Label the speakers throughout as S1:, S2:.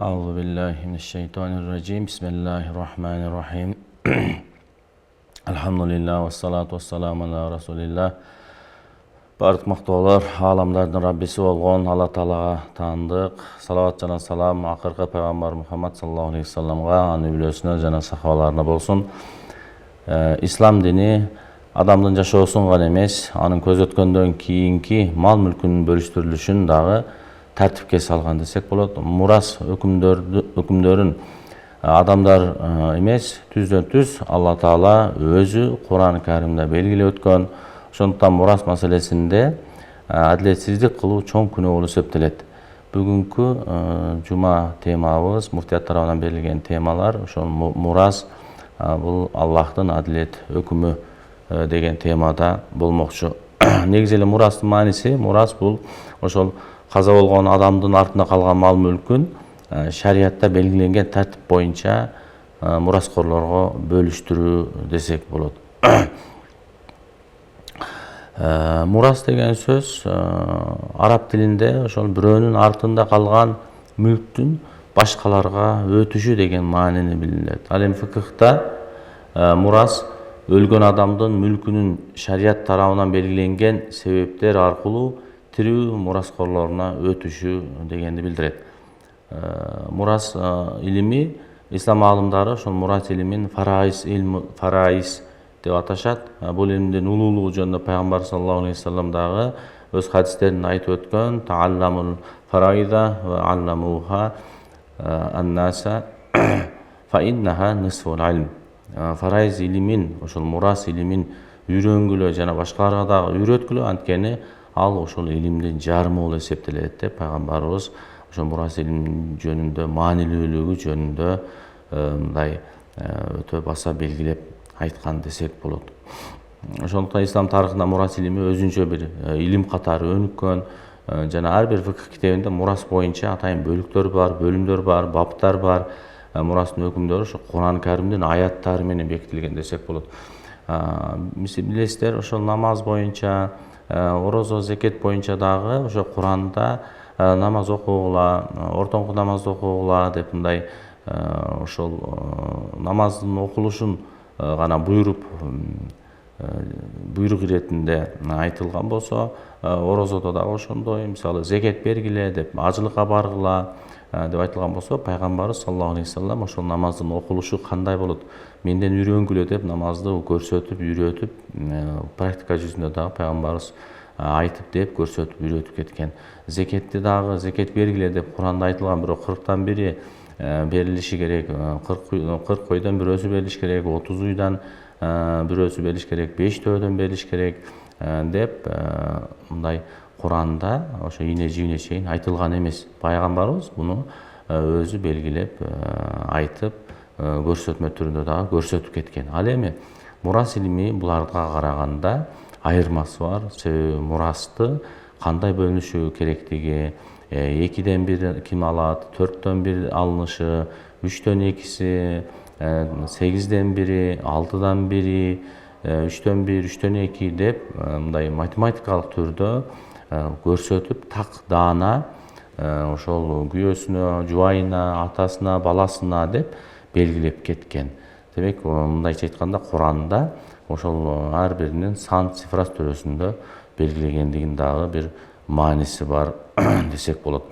S1: Euzu billahi mineşşeytanirracim. Bismillahirrahmanirrahim. Elhamdülillah ve salatu vesselamu ala Resulillah. Бардык мактоолор аламдардын Раббиси болгон Алла Таалага таандык. Салават жана салам акыркы пайгамбар Мухаммад саллаллаху алейхи вассаламга, анын үлөсүнө жана сахабаларына болсун. Ислам дини адамдын жашоосун гана эмес, анын көзөткөндөн кийинки мал мүлкүнүн бөлүштүрүлүшүн дагы тартипке салган десек болот. Мурас өкүмдөрүн адамдар эмес, түздөн түз Алла Таала өзү Кур'ан-ы Каримде белгилеп өткөн. Ошондуктан мурас маселесинде адилетсиздик кылуу чоң күнөө болуп эсептелет. Бүгүнкү жума темабыз, муфтият тарабынан берилген темалар, ошол мурас бул Аллахтын адилет өкүмү деген темада болмокчу. Негизи эле мурастын мааниси, мурас бул ошол каза болгон адамдын артына калган мал мүлкүн шариятта белгиленген тартип боюнча мураскорлорго бөлүштүрүү десек болот. Мурас деген сөз араб тилинде ошол бирөөнүн артында калган мүлктүн башкаларга өтүшү деген маанини билдирет. Ал эми фикыхта мурас өлгөн адамдын мүлкүнүн шарият тарабынан белгиленген себептер аркылуу тирүү мураскорлоруна өтүшү дегенди билдирет. Мурас илими, ислам аалымдары ошол мурас илимин фараис деп аташат. Бул илимдин улуулугу жөнүндө пайгамбар саллаллаху алейхи вассалам дагы өз хадистеринде айтып өткөн: "Таалламул фараида ва алламуха аннаса фа иннаха нисфул илм." Фарайз илимин, ошол мурас илимин үйрөнгүлө жана башкаларга дагы үйрөткүлө, анткени ал ошол илимдин жарымы болуп эсептелет деп пайгамбарыбыз ошол мурас илим жөнүндө, маанилүүлүгү жөнүндө мындай өтө баса белгилеп айткан десек болот. Ошондуктан ислам тарыхында мурас илими өзүнчө бир илим катары өнүккөн жана ар бир фикх китебинде мурас боюнча атайын бөлүктөр бар, бөлүмдөр бар, баптар бар. Мурастын өкүмдөрү ошо Кур'ан-ы Каримдин аяттары менен бекитилген десек болот. Билесиздер, ошол намаз боюнча, орозо, зекет боюнча дагы ошо Кур'анда намаз окугула, ортоңку намазды окугула деп мындай ошол намаздын окулушун гана буйрук иретинде айтылган болсо, орозодо дагы ошондой, мисалы зекет бергиле деп, ажылыкка баргыла деп айтылган болсо, пайгамбарыбыз саллаллаху алейхи вассалам ошол намаздын окулушу кандай болот, менден үйрөнгүлө деп намазды көрсөтүп, үйрөтүп, практика жүзүндө дагы пайгамбарыбыз айтып деп көрсөтүп, үйрөтүп кеткен. Зекетти дагы зекет бергиле деп Кур'анда айтылган, бирок 40тан бири берилиши керек, 40 койдон бирөөсү берилиш керек, 30 уйдан бирөөсү берилиш керек, 5 төөдөн берилиш керек деп мындай Кур'анда ошо ийне жибине чейин айтылган эмес. Пайгамбарыбыз буну өзү белгилеп айтып, көрсөтмө түрүндө дагы көрсөтүп кеткен. Ал эми мурас илими буларга караганда айырмасы бар. Себеби мурасты кандай бөлүнүшү керектиги, 2ден 1 ким алат, 4төн 1 алынышы, 3төн 2си, 8ден 1, 6дан 1, 3төн 1, 3төн 2 деп мындай математикалык түрдө көрсөтүп, так даана ошол күйөөсүнө, жубайына, атасына, баласына деп белгилеп кеткен. Демек, мындайча айтканда Кур'анда ошол ар биринин сан цифрасы төрөсүндө белгилегендигин дагы бир мааниси бар десек болот.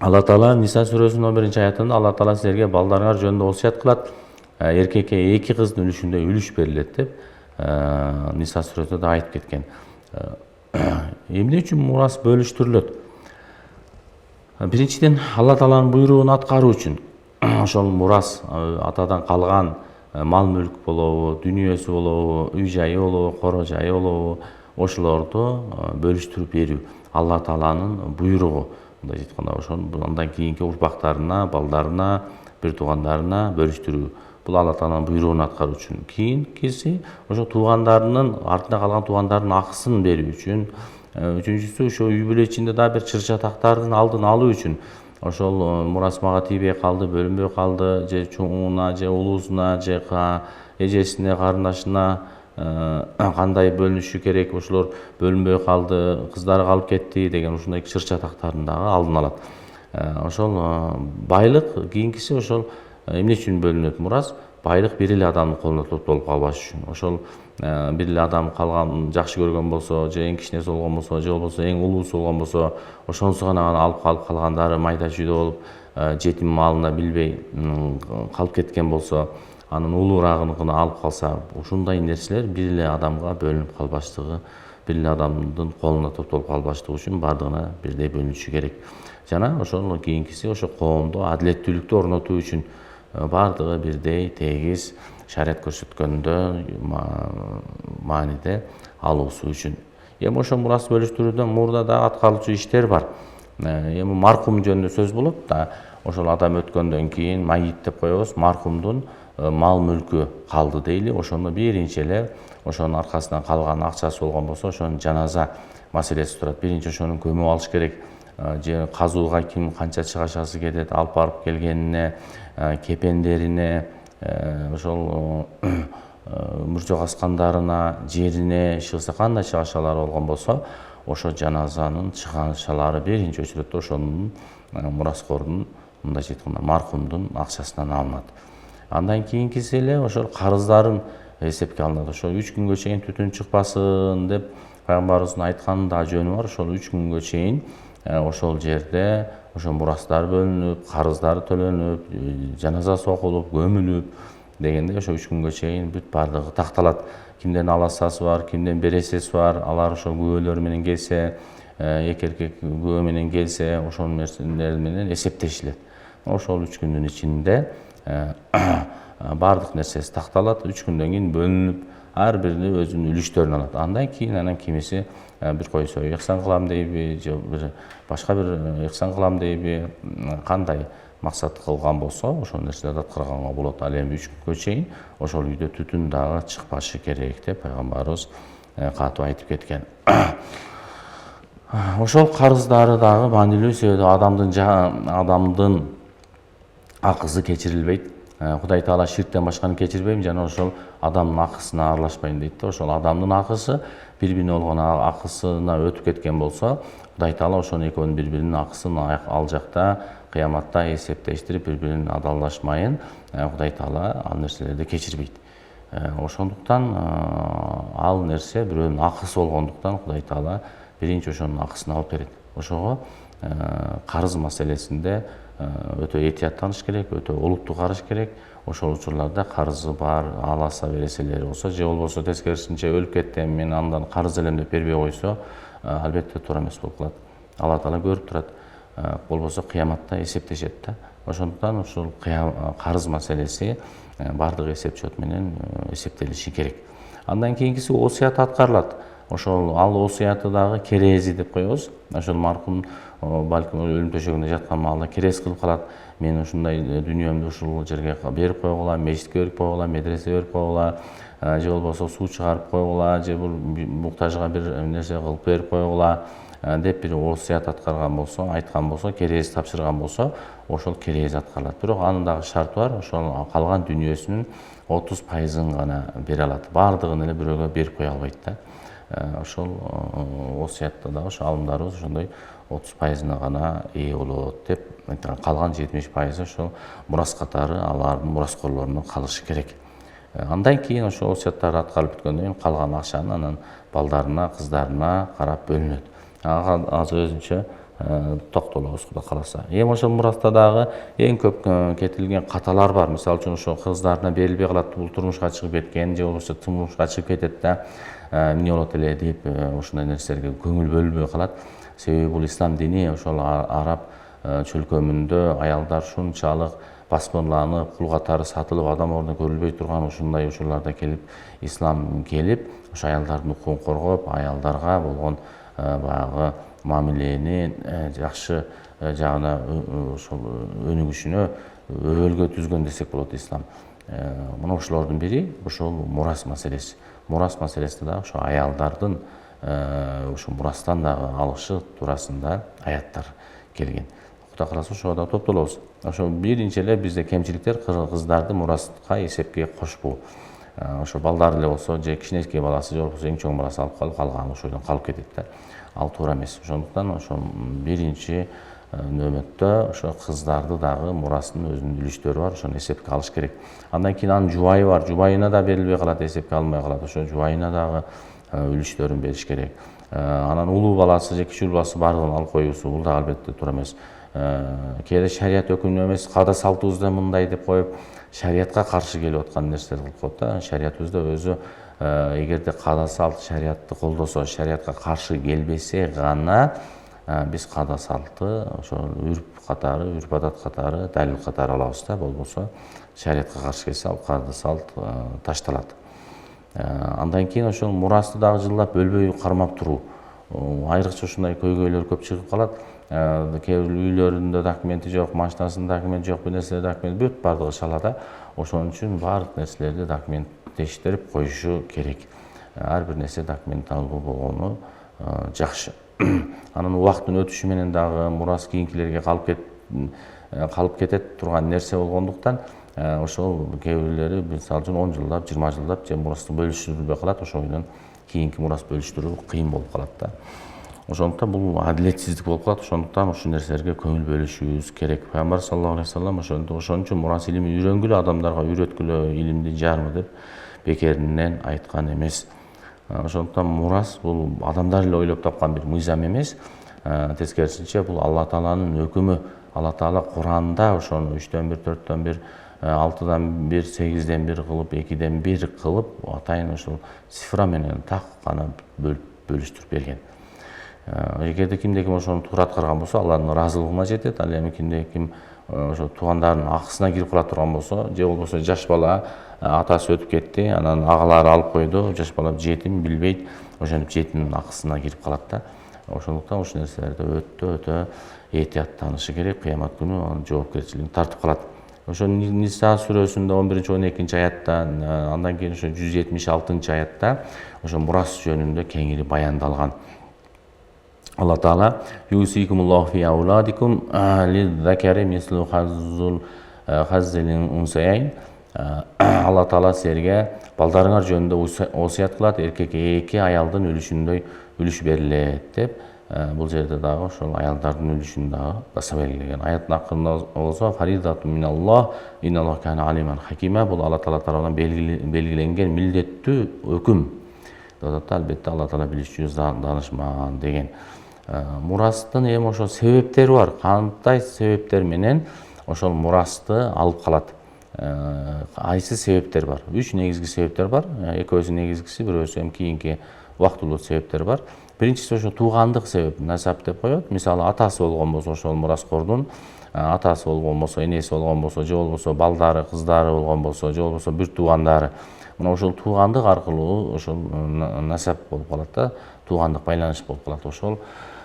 S1: Алла Таала Ниса сүрөсүнүн 11-аятында Алла Таала силерге балдарыңар жөнүндө осуят кылат, эркекке 2 кыздын үлүшүндө үлүш берилет деп Ниса сүрөсүндө да айтып кеткен. Эмне үчүн мурас бөлүштүрүлөт? Биринчиден, Алла Тааланын буйругун аткаруу үчүн. Ошол мурас атадан калган мал мүлк болобу, дүнүйөсү болобу, үй жайы болобу, коро жайы болобу, ошолорду бөлүштүрүп берүү Алла Тааланын буйругу. Мындай айтканда, ошол андан кийинки урпактарына, балдарына, бир туугандарына бөлүштүрүү. Бул Алла Тааланын буйругун аткаруу үчүн. Кийинкиси ошо туугандарынын, артында калган туугандарынын акысын берүү үчүн. Үчүнчүсү ошо үй бүлө ичинде да бир чыр-чатактардын алдын алуу үчүн. Ошол мурас мага тийбей калды, бөлүнбөй калды, же чоңуна, же улуусуна, же эжесине, карындашына кандай бөлүнүшү керек, ошолор бөлүнбөй калды, кыздары калып кетти деген ушундай чыр-чатактардын дагы алдын алат. ошол байлык кийинкиси ошол эмне үчүн бөлүнөт мурас? Байлык бир эле адамдын колунда топтолуп калбаш үчүн. Ошол бир эле адам калган жакшы көргөн болсо, же эң кичинеси болгон болсо, же болбосо эң улуусу болгон болсо, ошонусу гана алып калып калгандары майда чүйдө болуп, жетим малын да билбей калып кеткен болсо, анын улуурагын алып калса, ушундай нерселер бир эле адамга бөлүнүп калбаштыгы, бир эле адамдын колунда топтолуп калбаштыгы үчүн бардыгына бирдей бөлүнүшү керек. Жана ошол кийинкиси ошо коомдо адилеттүүлүктү орнотуу үчүн бардыгы бирдей тегиз шарият көрсөткөндө мааниде алуусу үчүн. Эми ошо мурас бөлүштүрүүдөн мурда да аткарылчу иштер бар. Эми маркум жөнүндө сөз болот да, ошол адам өткөндөн кийин майит деп коебуз, маркумдун мал мүлкү калды дейли, ошону биринчи эле ошонун аркасынан калган акчасы болгон болсо, ошонун жаназа маселеси турат. Биринчи ошонун көмүп алыш керек. Же казууга ким канча чыгашасы кетет, алып барып келгенине, кепендерине, ошол мурчок аскандарына, жерине чыгса кандай чыгашалары болгон болсо, ошо жаназанын чыгашалары биринчи очередде ошонун мураскордун, мындайча айтканда маркумдун акчасынан алынат. Андан кийинкиси эле ошол карыздарын эсепке алынат. Ошо 3 күнгө чейин түтүн чыкпасын деп пайгамбарыбыздын айтканын да жөнү бар. Ошол 3 күнгө чейин ошол жерде ошо мурастар бөлүнүп, карыздары төлөнүп, жаназасы окулуп, көмүлүп дегенде ошо 3 күнгө чейин бүт бардыгы такталат. Кимден аласасы бар, кимден бересеси бар, алар ошо күбөлөр менен келсе, эки эркек күбө менен келсе, ошонун нерселери менен эсептешилет. Ошол 3 күндүн ичинде бардык нерсеси такталат. 3 күндөн кийин бөлүнүп, ар бири өзүнүн үлүштөрүн алат. Андан кийин кимиси бир койсо ыхсан кылам дейби, же бир башка бир ыхсан кылам дейби, кандай максат кылган болсо, ошол нерселерди аткарганга болот. Ал эми 3 күнгө чейин ошол үйдө түтүн дагы чыкпашы керек деп пайгамбарыбыз катуу айтып кеткен. Ошол карыздары дагы маанилүү, себеби адамдын акысы кечирилбейт. Кудай Таала ширктен башканы кечирбейм, жана ошол адамдын акысына аралашпайм дейт да. Ошол адамдын акысы бири-бирине болгон акысына өтүп кеткен болсо, Кудай Таала ошону экөөнүн бири-биринин акысын ал жакта кыяматта эсептештирип, бири-бирин адалдашмайын, Кудай Таала ал нерселерди кечирбейт. Ошондуктан ал нерсе бирөөнүн акысы болгондуктан Кудай Таала биринчи ошонун акысын алып берет. Ошого карыз маселесинде өтө этияттаныш керек, өтө олуттуу караш керек. Ошол учурларда карызы бар, аласа береселери болсо, же болбосо тескерисинче өлүп кеттим, мен андан карыз элем деп бербей койсо, албетте туура эмес болуп калат. Алла Таала көрүп турат. Болбосо кыяматта эсептешет да. Ошондуктан ушул карыз маселеси бардык эсеп чот менен эсептелиши керек. Андан кийинкиси осуят аткарылат. Ошол ал осуяты дагы керези деп коебуз. Ошол маркум балким өлүм төшөгүндө жаткан маалда керез кылып калат. Мен ушундай дүнүйөмдү ушул жерге берип койгула, мечитке берип койгула, медресе берип койгула, же болбосо суу чыгарып койгула, же бир муктажга бир нерсе кылып берип койгула деп бир осуят аткарган болсо, айткан болсо, керез тапшырган болсо, ошол керез аткарылат. Бирок анын дагы шарты бар. Ошол калган дүнүйөсүнүн 30% гана бере алат. Бардыгын эле бирөөгө берип кое албайт да. Ошол осуятта дагы ошо алымдарыбыз ошондой 30% гана ээ болот деп, калган 70% ошол мурас катары алардын мураскорлоруна калышы керек. Андан кийин ошо осуяттар аткарылып бүткөндөн кийин калган акчаны анан балдарына, кыздарына карап бөлүнөт. Ага азыр өзүнчө токтолобуз Кудай кааласа. Эми ошол мураста дагы эң көп кетилген каталар бар. Мисалы үчүн ошо кыздарына берилбей калат, бул турмушка чыгып кеткен, же болбосо турмушка чыгып кетет да, эмне болот эле деп ушундай нерселерге көңүл бөлүнбөй калат. Себеби бул ислам дини ошол араб чөлкөмүндө аялдар ушунчалык басмырланып, кул катары сатылып, адам ордуна көрүлбөй турган ушундай учурларда келип, ислам келип, ошо аялдардын укугун коргоп, аялдарга болгон баягы мамилени жакшы жагына ошол өнүгүшүнө өбөлгө түзгөн десек болот ислам. Мына ошолордун бири ошол мурас маселеси. Мурас маселесинде дагы ошо аялдардын ошо мурастан дагы алышы туурасында аяттар келген. Кудай кааласа ошого да топтолобуз. Ошо биринчи эле бизде кемчиликтер кыздарды мураска эсепке кошпоо. Ошо балдар эле болсо, же кичинекей баласы, же болбосо эң чоң баласы алып калып, калганы ошол жерден калып кетет да. Ал туура эмес. Ошондуктан ошо биринчи нөмөттө ошо кыздарды дагы мурастын өзүнүн үлүштөрү бар, ошону эсепке алыш керек. Андан кийин анын жубайы бар, жубайына да берилбей калат, эсепке алынбай калат. Ошо жубайына дагы үлүштөрүн бериш керек. Анан улуу баласы же кичүү баласы бардыгын алып коюусу, бул да албетте туура эмес. Кээде шарият өкүмү эмес, каада салтыбызда мындай деп коюп, шариятка каршы келип аткан нерселер кылып коет да. Шариятыбызда өзү эгерде каада салт шариятты колдосо, шариятка каршы келбесе гана биз каада салтты ошо үрп катары, үрп адат катары, далил катары алабыз да. Болбосо шариятка каршы келсе, ал каада салт ташталат. Андан кийин ошол мурасты дагы жылдап бөлбөй кармап туруу. Айрыкча ушундай көйгөйлөр көп чыгып калат. Кээ бир үйлөрүндө документи жок, машинасынын документи жок, бир нерсе документ бүт бардыгы шалада. Ошон үчүн баардык нерселерди документтештирип коюшу керек. Ар бир нерсе документалдуу болгону жакшы. Анан убакыттын өтүшү менен дагы мурас кийинкилерге калып кетет турган нерсе болгондуктан ошол кээ бирлери мисалы үчүн 10 жылдап, 20 жылдап же мурасты бөлүштүрүлбөй калат, ошондон кийинки мурас бөлүштүрүү кыйын болуп калат да. Ошондуктан бул адилетсиздик болуп калат. Ошондуктан ушул нерселерге көңүл бөлүшүбүз керек. Пайгамбар саллаллаху алейхи вассалам ошон үчүн мурас илими үйрөнгүлө, адамдарга үйрөткүлө, илимди жарымы деп бекеринен айткан эмес. Ошондуктан мурас бул адамдар эле ойлоп тапкан бир мыйзам эмес. Тескерисинче бул Алла Тааланын өкүмү. Алла Таала Куранда ошону 3дөн 1, 4дөн 1, 6дан 1, 8ден 1 кылып, 2ден 1 кылып, атайын ошол цифра менен так гана бөлүштүрүп берген. Эгерде кимде ким ошону туура аткарган болсо, Алланын ыраазылыгына жетет. Ал эми кимде ким ошо туугандарынын акысына кирип кала турган болсо, же болбосо жаш бала атасы өтүп кетти, анан агалары алып койду, жаш бала жетим билбейт, ошентип жетимдин акысына кирип калат да. Ошондуктан ушул нерселерди өтө этияттанышы керек. Кыямат күнү анын жоопкерчилигин тартып калат. Ошо Ниса сүрөсүндө 11-12 аятта, андан кийин ошо 176 аятта ошо мурас жөнүндө кеңири баяндалган. Алла Таала юсикумуллаху фи ауладикум лиззакари мислу хаззил унсаяйн. Алла Таала силерге балдарыңар жөнүндө осуят кылат, эркекке 2 аялдын үлүшүндөй үлүш берилет деп. Бул жерде дагы ошол аялдардын үлүшүн дагы баса белгилеген. Аяттын акырында болсо фаридату миналлах инналлах кана алиман хакима. Бул Алла Таала тарабынан белгиленген милдеттүү өкүм. Албетте Алла Таала билишчү, данышман деген. Мурастын эми ошол себептери бар. Кандай себептер менен ошол мурасты алып калат? Кайсы себептер бар? 3 негизги себептер бар. Экөөсү негизгиси, бирөөсү эми кийинки убактылуу себептер бар. Биринчиси ошо туугандык себеп, насап деп коет. Мисалы атасы болгон болсо, ошол мураскордун атасы болгон болсо, энеси болгон болсо, же болбосо балдары, кыздары болгон болсо, же болбосо бир туугандары. Мына ошол туугандык аркылуу ошол насап болуп калат да, туугандык байланыш болуп калат. Ошол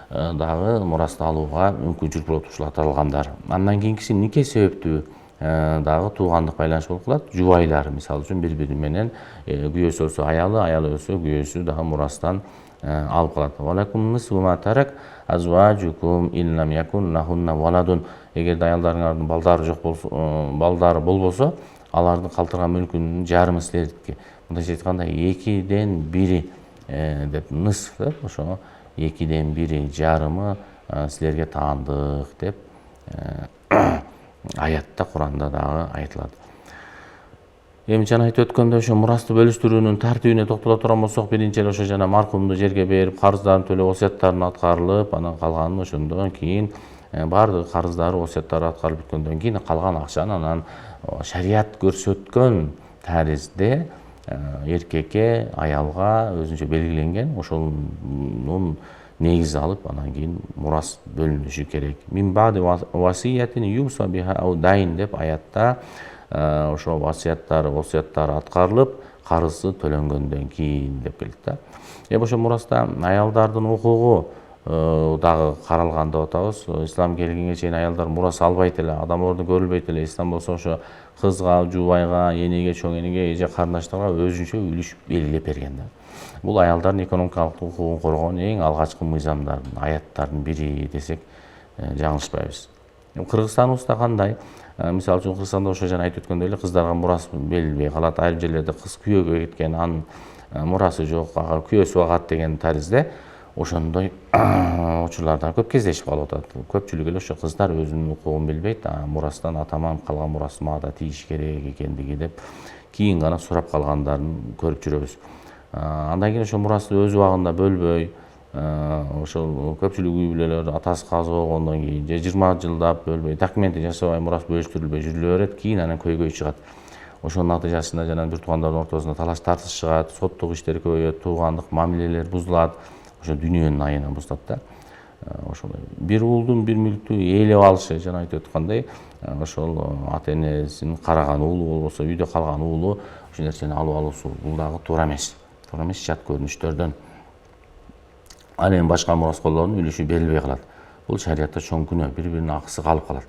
S1: дагы мурасты алууга мүмкүнчүлүк болот ушул аталгандар. Андан кийинкиси нике себептүү дагы туугандык байланыш болуп калат. Жубайлар мисалы үчүн бири-бири менен күйөөсү өлсө аялы, аялы өлсө күйөөсү дагы мурастан алып калат. Валакум нисфу ма тарак азважукум иллам якун лахунна валадун. Эгерде аялдарыңардын балдары жок болсо, балдары болбосо, алардын калтырган мүлкүнүн жарымы силердики. Мындайча айтканда 2ден 1 деп нысф деп ошо 2ден 1 жарымы силерге таандык деп аятта Куранда дагы айтылат. Эми жана айтып өткөндөй ошо мурасты бөлүштүрүүнүн тартибине токтоло турган болсок, биринчи эле ошо жана маркумду жерге берип, карыздарын төлөп, осуяттарын аткарылып, анан калганын ошондон кийин баардык карыздары, осуяттары аткарылып бүткөндөн кийин калган акчаны анан шарият көрсөткөн таризде эркекке, аялга өзүнчө белгиленген ошонун негиз алып, анан кийин мурас бөлүнүшү керек. Мин бади васиятин юса биха ау дайн деп аятта ошо васияттары, осуяттары аткарылып, карызы төлөнгөндөн кийин деп келет да. Ошо мураста аялдардын укугу дагы каралган деп атабыз. Ислам келгенге чейин аялдар мурас албайт эле, адам орду көрүлбөйт эле. Ислам болсо ошо кызга, жубайга, энеге, чоң энеге, эже карындаштарга өзүнчө үлүш белгилеп берген да. Бул аялдардын экономикалык укугун коргоон эң алгачкы мыйзамдардын, аяттардын бири десек жаңылышпайбыз. Кыргызстаныбызда кандай? Мисалы үчүн Кыргызстанда ошо жана айтып өткөндөй эле кыздарга мурас берилбей калат. Айрым жерлерде кыз күйөөгө кеткен, анын мурасы жок, күйөөсү багат деген таризде ошондой учурларда көп кездешип калып атат. Көпчүлүгү эле ошо кыздар өзүнүн укугун билбейт, мурастан атаман калган мурас мага да тийиш керек экендиги деп кийин гана сурап калгандарын көрүп жүрөбүз. Андан кийин ошо мурасты өз убагында бөлбөй, ошол көпчүлүк үй бүлөлөр атасы каза болгондон кийин же 20 жылдап бөлбөй, документи жасабай мурас бөлүштүрүлбөй жүрүлө берет, кийин анан көйгөй чыгат. Ошонун натыйжасында жана бир туугандардын ортосунда талаш тартыш чыгат, соттук иштер көбөйөт, туугандык мамилелер бузулат, ошо дүнүйөнүн айынан бузулат да. Ошондой бир уулдун бир мүлктү ээлеп алышы, жана айтып өткөндөй, ошол ата энесин караган уулу болбосо үйдө калган уулу ошол нерсени алып алуусу бул дагы туура эмес, жат көрүнүштөрдөн. Ал эми башка мураскорлордун үлүшү берилбей калат. Бул шариатта чоң күнөө, бири-биринин акысы калып калат.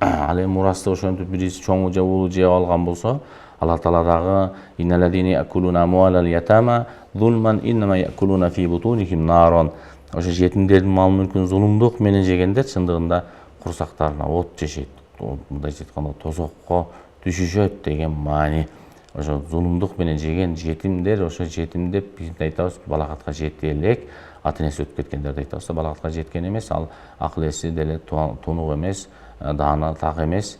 S1: Ал эми мурасты ошентип бириси чоңу же уулу жеп алган болсо, Алла Таала дагы инналадини якулуна амвалал ятама зулман иннама якулуна фи бутунихим нарон. Ошо жетимдердин мал мүлкүн зулумдук менен жегендер чындыгында курсактарына от жешет. Мындайча айтканда тозокко түшүшөт деген маани. Ошо зулумдук менен жеген жетимдер, ошо жетимдеп биз айтабыз, балагатка жете элек, ата энеси өтүп кеткендерди айтабыз, балагатка жеткен эмес, ал акыл эси деле тунук эмес, даана так эмес,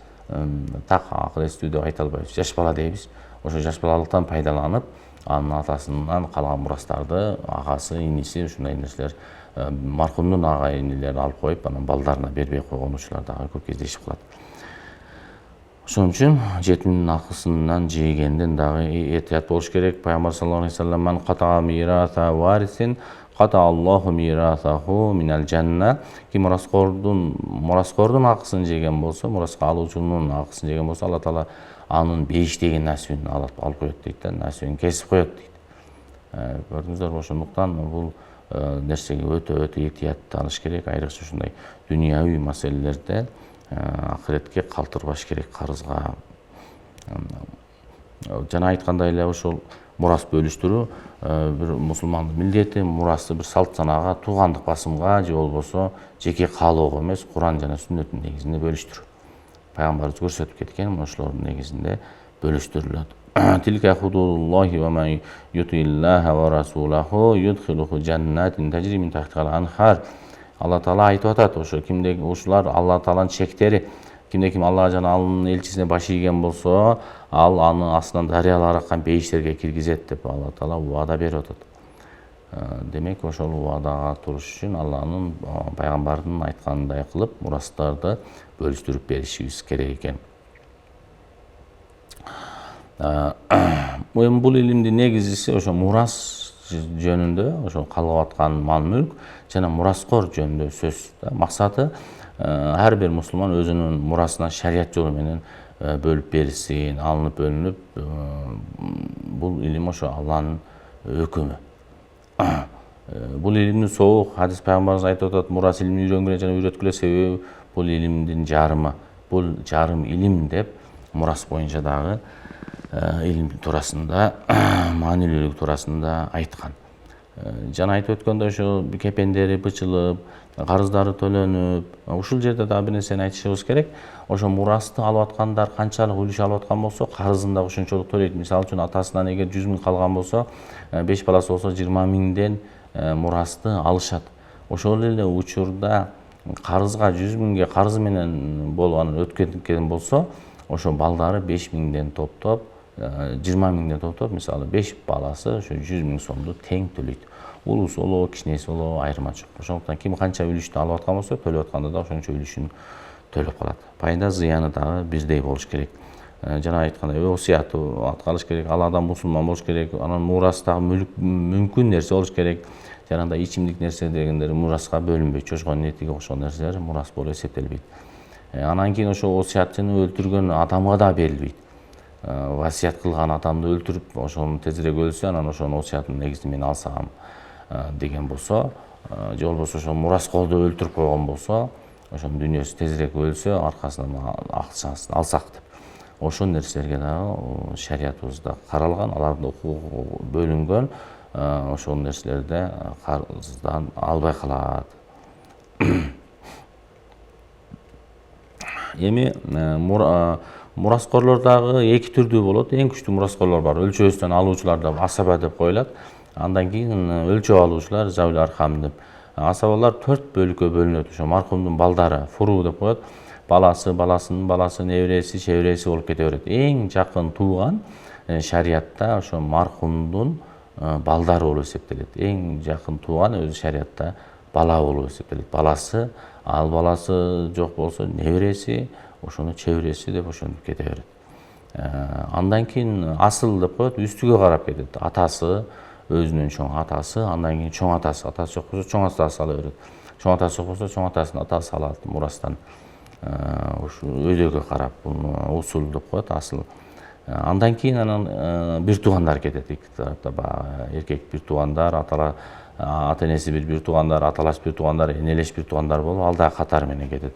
S1: так акыл эстүү деп айта албайбыз, жаш бала дейбиз. Ошо жаш балалыктан пайдаланып, анын атасынан калган мурастарды агасы, иниси ушундай нерселер маркумдун ага инилери алып коюп, анан балдарына бербей койгон учурлар дагы көп кездешип калат. Ошон үчүн жетимдин акысынан жегенден дагы этият болуш керек. Пайгамбар саллаллаху алейхи вассалам ман ката мираса варисин ката Аллаху мирасаху минал жанна. Ким мураскордун акысын жеген болсо, мураска алуучунун акысын жеген болсо, Алла Таала анын бейиштеги насибин алып коет дейт да, насибин кесип коет дейт. Көрдүңүздөрбү, ошондуктан бул нерсеге өтө этият алыш керек. Айрыкча ушундай дүйнөбүй маселелерде акыретке калтырбаш керек, карызга. Жана айткандай эле ошол мурас бөлүштүрүү бир мусулмандын милдети, мурасты бир салт санаага, туугандык басымга же болбосо жеке каалоого эмес, Куран жана сүннөттүн негизинде бөлүштүрүү. Пайгамбарыбыз көрсөтүп кеткен, ошолордун негизинде бөлүштүрүлөт. Тилка худудуллахи ва ман ютиллаха ва расулаху юдхилуху жаннатин тажри мин тахтихал анхар. Алла Таала айтып атат, ошо кимде ушулар Алла Тааланын чектери, кимде ким Алла жана анын элчисине баш ийген болсо, ал анын астынан дарыялар аккан бейиштерге киргизет деп Алла Таала убада берип атат. Демек, ошол убадага туруш үчүн Алланын пайгамбардын айтканындай кылып мурастарды бөлүштүрүп беришибиз керек экен. Бул илимдин негизиси ошо мурас жөнүндө, ошо калып аткан мал мүлк жана мураскор жөнүндө сөз. Максаты ар бир мусулман өзүнүн мурасына шарият жолу менен бөлүп берилсин, алынып бөлүнүп, бул илим ошо Алланын өкүмү. Бул илимдин соогу хадис пайгамбарыбыз айтып атат, мурас илимин үйрөнгүлө жана үйрөткүлө себеби бул илимдин жарымы, бул жарым илим деп мурас боюнча дагы илим туурасында, маанилүүлүгү туурасында айткан. Жана айтып өткөндөй, ошо кепендери бычылып, карыздары төлөнүп, ушул жерде дагы бир нерсени айтышыбыз керек. Ошо мурасты алып аткандар канчалык үлүш алып аткан болсо, карызын да ошончолук төлөйт. Мисалы үчүн атасынан эгер 100 000 калган болсо, 5 баласы болсо 20 000ден мурасты алышат. Ошол эле учурда карызга 100 000ге карызы менен болгон өткөн болсо, ошо балдары 5 000ден топтоп, 20 000ден топтоп, мисалы 5 баласы ошо 100 000 сомду тең төлөйт. Улуусу болобу, кичинеси болобу айырма жок. Ошондуктан ким канча үлүштү алып аткан болсо, төлөп атканда да ошончо үлүшүн төлөп калат. Пайда зыяны дагы бирдей болуш керек. Жана айткандай, осуят аткарыш керек, ал адам мусулман болуш керек, анан мурас дагы мүмкүн нерсе болуш керек. Жанагындай ичимдик нерсе дегендер мураска бөлүнбөйт. Чочконун этиги ошол нерселер мурас болуп эсептелбейт. Анан кийин ошо осуятчыны өлтүргөн адамга да берилбейт. Васият кылган адамды өлтүрүп, ошону тезирээк өлсө, анан ошонун осуятын негизинде мен алсам деген болсо, же болбосо ошо мураскорду өлтүрүп койгон болсо, ошонун дүнүйөсү тезирээк өлсө, аркасынан акчасын алсак деп. Ошол нерселерге дагы шариятыбызда каралган, алардын укугу бөлүнгөн, ошол нерселерде карыздан албай калат. Эми мураскорлор дагы эки түрдүү болот. Эң күчтүү мураскорлор бар. Өлчөбөстөн алуучулар да асаба деп коюлат. Андан кийин өлчөп алуучулар завул архам деп. Асабалар 4 бөлүккө бөлүнөт. Ошо маркумдун балдары, фуру деп коет. Баласы, баласынын баласы, небереси, чебереси болуп кете берет. Эң жакын тууган шариятта ошо маркумдун балдары болуп эсептелет. Эң жакын тууган өзү шариятта бала болуп эсептелет. Баласы, ал баласы жок болсо небереси, ошону чебереси деп ошентип кете берет. Андан кийин асыл деп коет, үстүгө карап кетет. Атасы, өзүнүн чоң атасы, андан кийин чоң атасы, атасы жок болсо чоң атасы ала берет. Чоң атасы жок болсо чоң атасынын атасы алат мурастан. Ушу өйдөгө карап усул деп коет, асыл. Андан кийин анан бир туугандар кетет. Эки тарапта баягы эркек бир туугандар, ата энеси бир туугандар, аталаш бир туугандар, энелеш бир туугандар болуп, ал дагы катар менен кетет.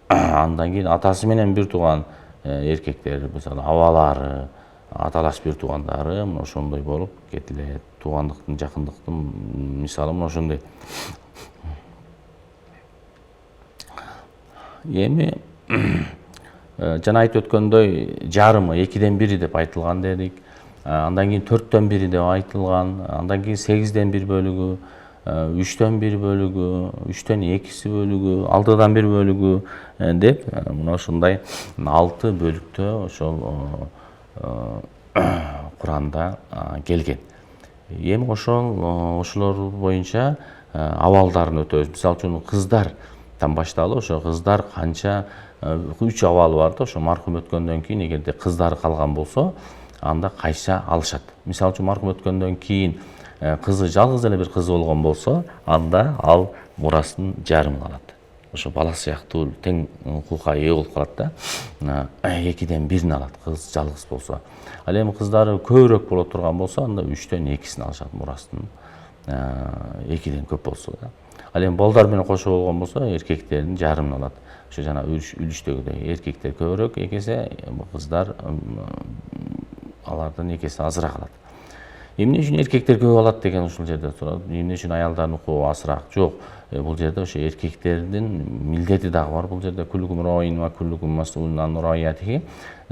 S1: Андан кийин атасы менен бир тууган эркектер, мисалы абалары, аталаш бир туугандары ошондой болуп кетилет. Туугандыктын, жакындыктын мисалы ошондой. Эми жана айтып өткөндөй жарымы 2ден 1 деп айтылган дедик. Андан кийин 4төн 1 деп айтылган. Андан кийин 8ден 1 бөлүгү, 3төн 1 бөлүгү, 3төн 2 бөлүгү, 6дан 1 бөлүгү деп мына ушундай 6 бөлүктө ошол Куранда келген. Эми ошолор боюнча абалдарын өтөбүз. Мисалы үчүн кыздардан башталып, ошо кыздар канча 3 абалы бар да, ошо маркум өткөндөн кийин эгерде кыздары калган болсо, анда кайса алышат. Мисалы үчүн маркум өткөндөн кийин кызы жалгыз эле бир кызы болгон болсо, анда ал мурастын жарымын алат. Ошо бала сыяктуу тең укукка ээ болуп калат да. 2ден 1 алат кыз жалгыз болсо. Ал эми кыздары көбүрөөк боло турган болсо, анда 3төн 2 алышат мурастын. 2ден көп болсо да. Ал эми балдар менен кошо болгон болсо, эркектердин жарымын алат. Ошо жана үлүштөгүдөй эркектер көбүрөөк экесе, кыздар алардан экесе азыраак алат. Эмне үчүн эркектер көп алат деген ушул жерде турат. Эмне үчүн аялдардын укугу азыраак? Жок. Бул жерде ошо эркектердин милдети дагы бар. Бул жерде куллукум раин ва куллукум мас'улун ан раиятихи.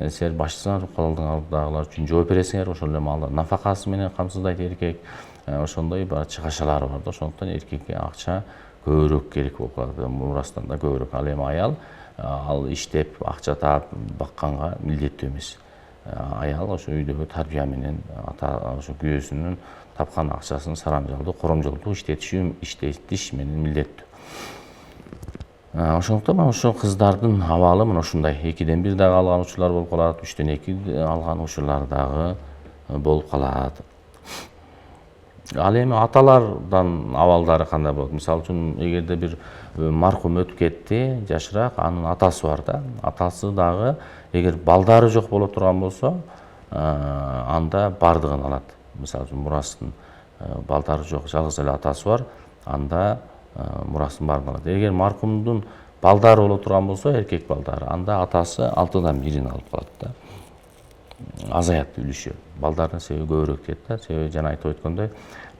S1: Силер башчысыңар, калдыңардагылар үчүн жооп бересиңер. Ошол эле маалда нафакасы менен камсыздайт эркек. Ошондой бир чыгашалары бар да. Ошондуктан эркекке акча көбүрөөк керек болуп калат. Мурастан да көбүрөөк. Ал эми аял ал иштеп, акча таап бакканга милдеттүү эмес. Аял ошо үйдөгү тарбия менен ошо күйөөсүнүн тапкан акчасын сарамжалдуу, коромжолдуу иштетиш менен милдеттүү. Ошондуктан ошо кыздардын абалы мына ушундай. 2ден 1 дагы алган учурлар болуп калат, 3төн 2 алган учурлар дагы болуп калат. Ал эми аталардан абалдары кандай болот? Мисалы үчүн эгерде бир маркум өтүп кетти, жашыраак, анын атасы бар да. Атасы дагы эгер балдары жок боло турган болсо, анда бардыгын алат. Мисалы үчүн мурастын балдары жок, жалгыз эле атасы бар, анда мурастын бардыгын алат. Эгер маркумдун балдары боло турган болсо, эркек балдары, анда атасы 6дан 1 алып калат да. Азаят үлүшү. Балдардын себеби көбүрөөк кетет да. Себеби жана айтып өткөндөй,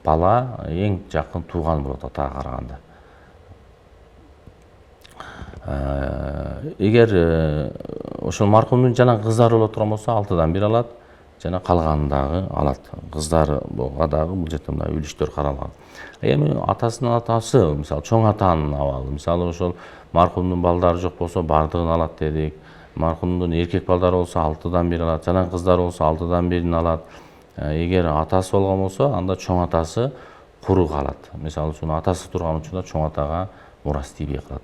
S1: бала эң жакын тууган болот атага караганда. Эгер ошол маркумдун жана кыздары боло турган болсо, 6дан 1 алат, жана калганын дагы алат. Кыздарга дагы бул жерде мындай үлүштөр каралган. Эми атасынын атасы, мисалы чоң атанын абалы, мисалы ошол маркумдун балдары жок болсо, бардыгын алат дедик. Маркумдун эркек балдары болсо 6дан 1 алат, жана кыздары болсо 6дан 1 алат. Эгер атасы болгон болсо, анда чоң атасы куру калат. Мисалы үчүн атасы турган учурда чоң атага мурас тийбей калат.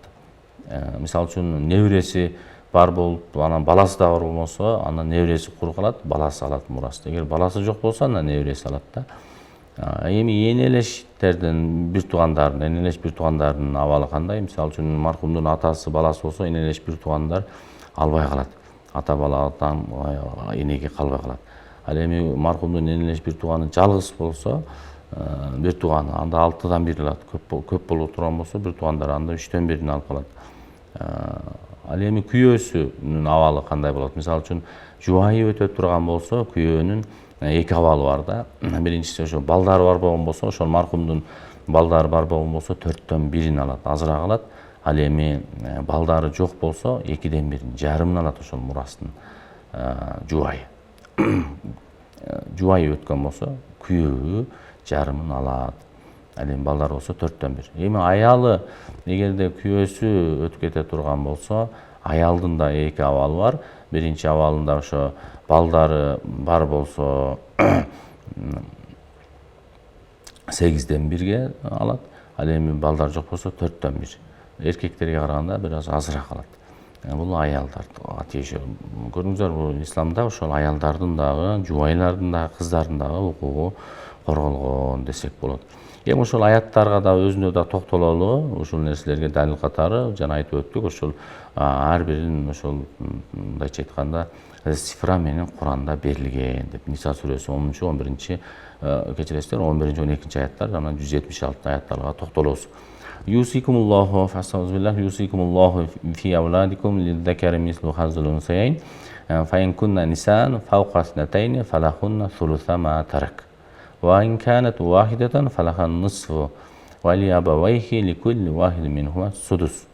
S1: Мисалы үчүн небереси бар болуп, анан баласы да бар болмосо, андан небереси куру калат, баласы алат мурасты. Эгер баласы жок болсо, андан небереси алат да. Эми энелештердин бир туугандардын абалы кандай? Мисалы үчүн маркумдун атасы, баласы болсо, энелеш бир туугандар албай калат. Ата баладан энеге калбай калат. Ал эми маркумдун энелеш бир тууганы жалгыз болсо, бир тууганы анда 6дан 1 алат. Көп боло турган болсо, бир туугандар анда 3төн 1 алып калат. Ал эми күйөөсүнүн абалы кандай болот? Мисалы үчүн жубайы өтө турган болсо, күйөөнүн 2 абалы бар да. Биринчиси ошо балдары бар болгон болсо, ошол маркумдун балдары бар болгон болсо 4төн 1 алат, азыраак алат. Ал эми балдары жок болсо, 2ден 1 жарымын алат ошол мурастын жубайы. жубайы өткөн болсо күйөөбү жарымын алат. Ал эми балдар болсо 4/1. Эми аялы эгерде күйөөсү өтүп кете турган болсо, аялдын да эки абалы бар. Биринчи абалында ошо балдары бар болсо 8/1 алат. Ал эми балдар жок болсо 4/1. Эркектерге караганда бир аз азыраак алат. Бул аялдарга тиешелүү. Көрдүңүздөр, бул исламда ошол аялдардын дагы, жубайлардын дагы, кыздардын дагы укугу корголгон десек болот. Эми ошол аяттарга да өзүнө да токтололу. Ушул нерселерге далил катары жана айтып өттүк. Ошол ар бирин ошол мындайча айтканда цифра менен Куранда берилген деп. Ниса сүрөсү 10-чу, 11-чи, кечиресиздер, 11-чи, 12-чи аяттар жана 176 аяттарга токтолобуз. Юсикумуллаху фастагфируллах юсикумуллаху фи авладикум лиздакари мислу хаззул унсаяйн фа ин кунна нисаан фаука снатайни фалахунна сулуса ма тарак ва ин канат вахидатан фалаха нисфу ва ли абавайхи ликулли вахид минхума судус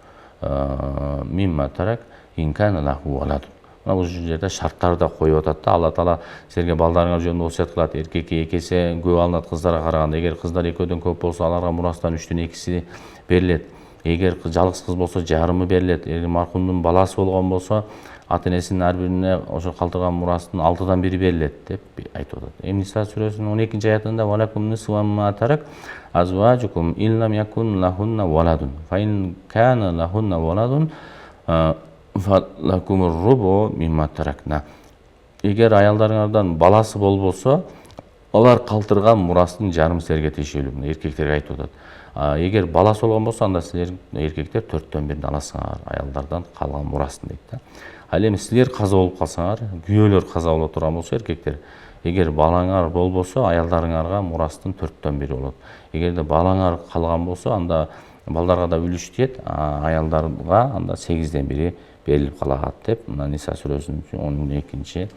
S1: мимма тарак ин кана лаху валадун. Бул жерде шарттарды коюп атат да. Алла Таала силерге балдарыңар жөнүндө осуят кылат. Эркекке 2 эсе көп алынат кыздарга караганда. Эгер кыздар 2-дөн көп болсо, аларга мурастан 3-төн 2си берилет. Эгер жалгыз кыз болсо, жарымы берилет. Эгер маркумдун баласы болгон болсо, ата-энесинин ар бирине ошо калтырган мурастын 6/1 берилет деп айтып атат. Эми Ниса сүрөсүнүн 12-чи аятында валакум нисфу ма тарак азважукум иллам якун лахунна валадун фа ин кана лахунна валадун фалакумур рубу мимма таракна. Эгер аялдарыңардан баласы болбосо, алар калтырган мурастын жарымы силерге тиешелүү. Эркектерге айтып атат. Эгер баласы болгон болсо, анда силер эркектер 4/1 аласыңар аялдардан калган мурастын дейт да. Ал эми силер каза болуп калсаңар, күйөөлөр каза боло турган болсо, эркектер, эгер балаңар болбосо, аялдарыңарга мурастын 4/1 болот. Эгерде балаңар калган болсо, анда балдарга да үлүш тиет, аялдарга анда 8/1 берилип калат деп мына Ниса сүрөсүнүн 12-чи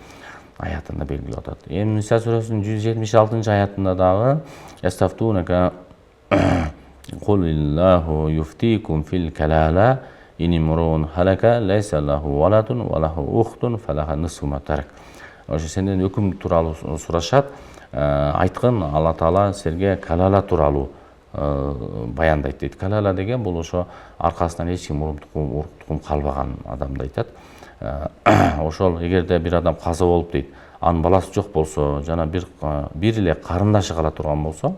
S1: аятында белгилеп атат. Эми Ниса сүрөсүнүн 176-чы аятында дагы ястафтунака кулиллаху юфтикум фил калала ин имрун халака лайса лаху валадун ва лаху ухтун фалаха нисфу ма тарак. Ошо сенден өкүм тууралуу сурашат. Айткын, Алла Таала силерге калала тууралуу баяндайт дейт. Калала деген бул ошо аркасынан эч ким уртукум калбаган адамды айтат. Ошол эгерде бир адам каза болуп дейт, анын баласы жок болсо, жана бир эле карындашы кала турган болсо,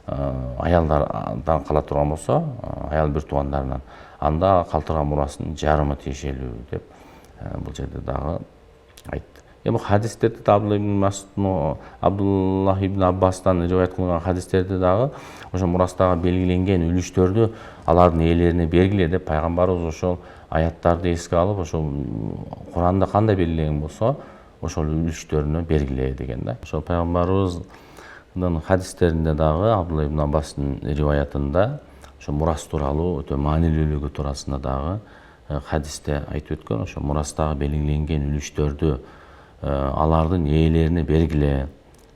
S1: аялдардан кала турган болсо, аял бир туугандарынан, анда калтырган мурасынын жарымы тиешелүү деп бул жерде дагы айтты. Эми хадистерде Абдуллах ибн Аббастан риваят кылган хадистерде дагы ошо мурастагы белгиленген үлүштөрдү алардын ээлерине бергиле деп пайгамбарыбыз ошол аяттарды эске алып, ошол Куранда кандай белгиленген болсо, ошол үлүштөрүнө бергиле деген да. Ошол пайгамбарыбыздын хадистеринде дагы Абдуллах ибн Аббастын риваятында ошо мурас тууралуу өтө маанилүүлүгү туурасында дагы хадисте айтып өткөн. Ошо мурастагы белгиленген үлүштөрдү алардын ээлерине бергиле,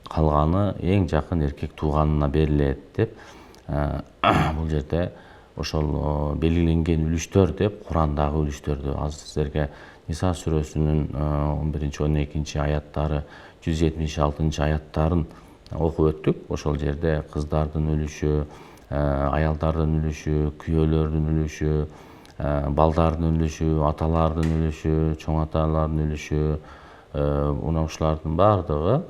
S1: калганы эң жакын эркек тууганына берилет деп бул жерде ошол белгиленген үлүштөр деп Курандагы үлүштөрдү азыр сиздерге Ниса сүрөсүнүн 11-чи, 12-чи аяттары, 176-чы аяттарын окуп өттүк. Ошол жерде кыздардын үлүшү, аялдардын үлүшү, күйөөлөрдүн үлүшү, балдардын үлүшү, аталардын үлүшү, чоң аталардын үлүшү, мына ушулардын баардыгы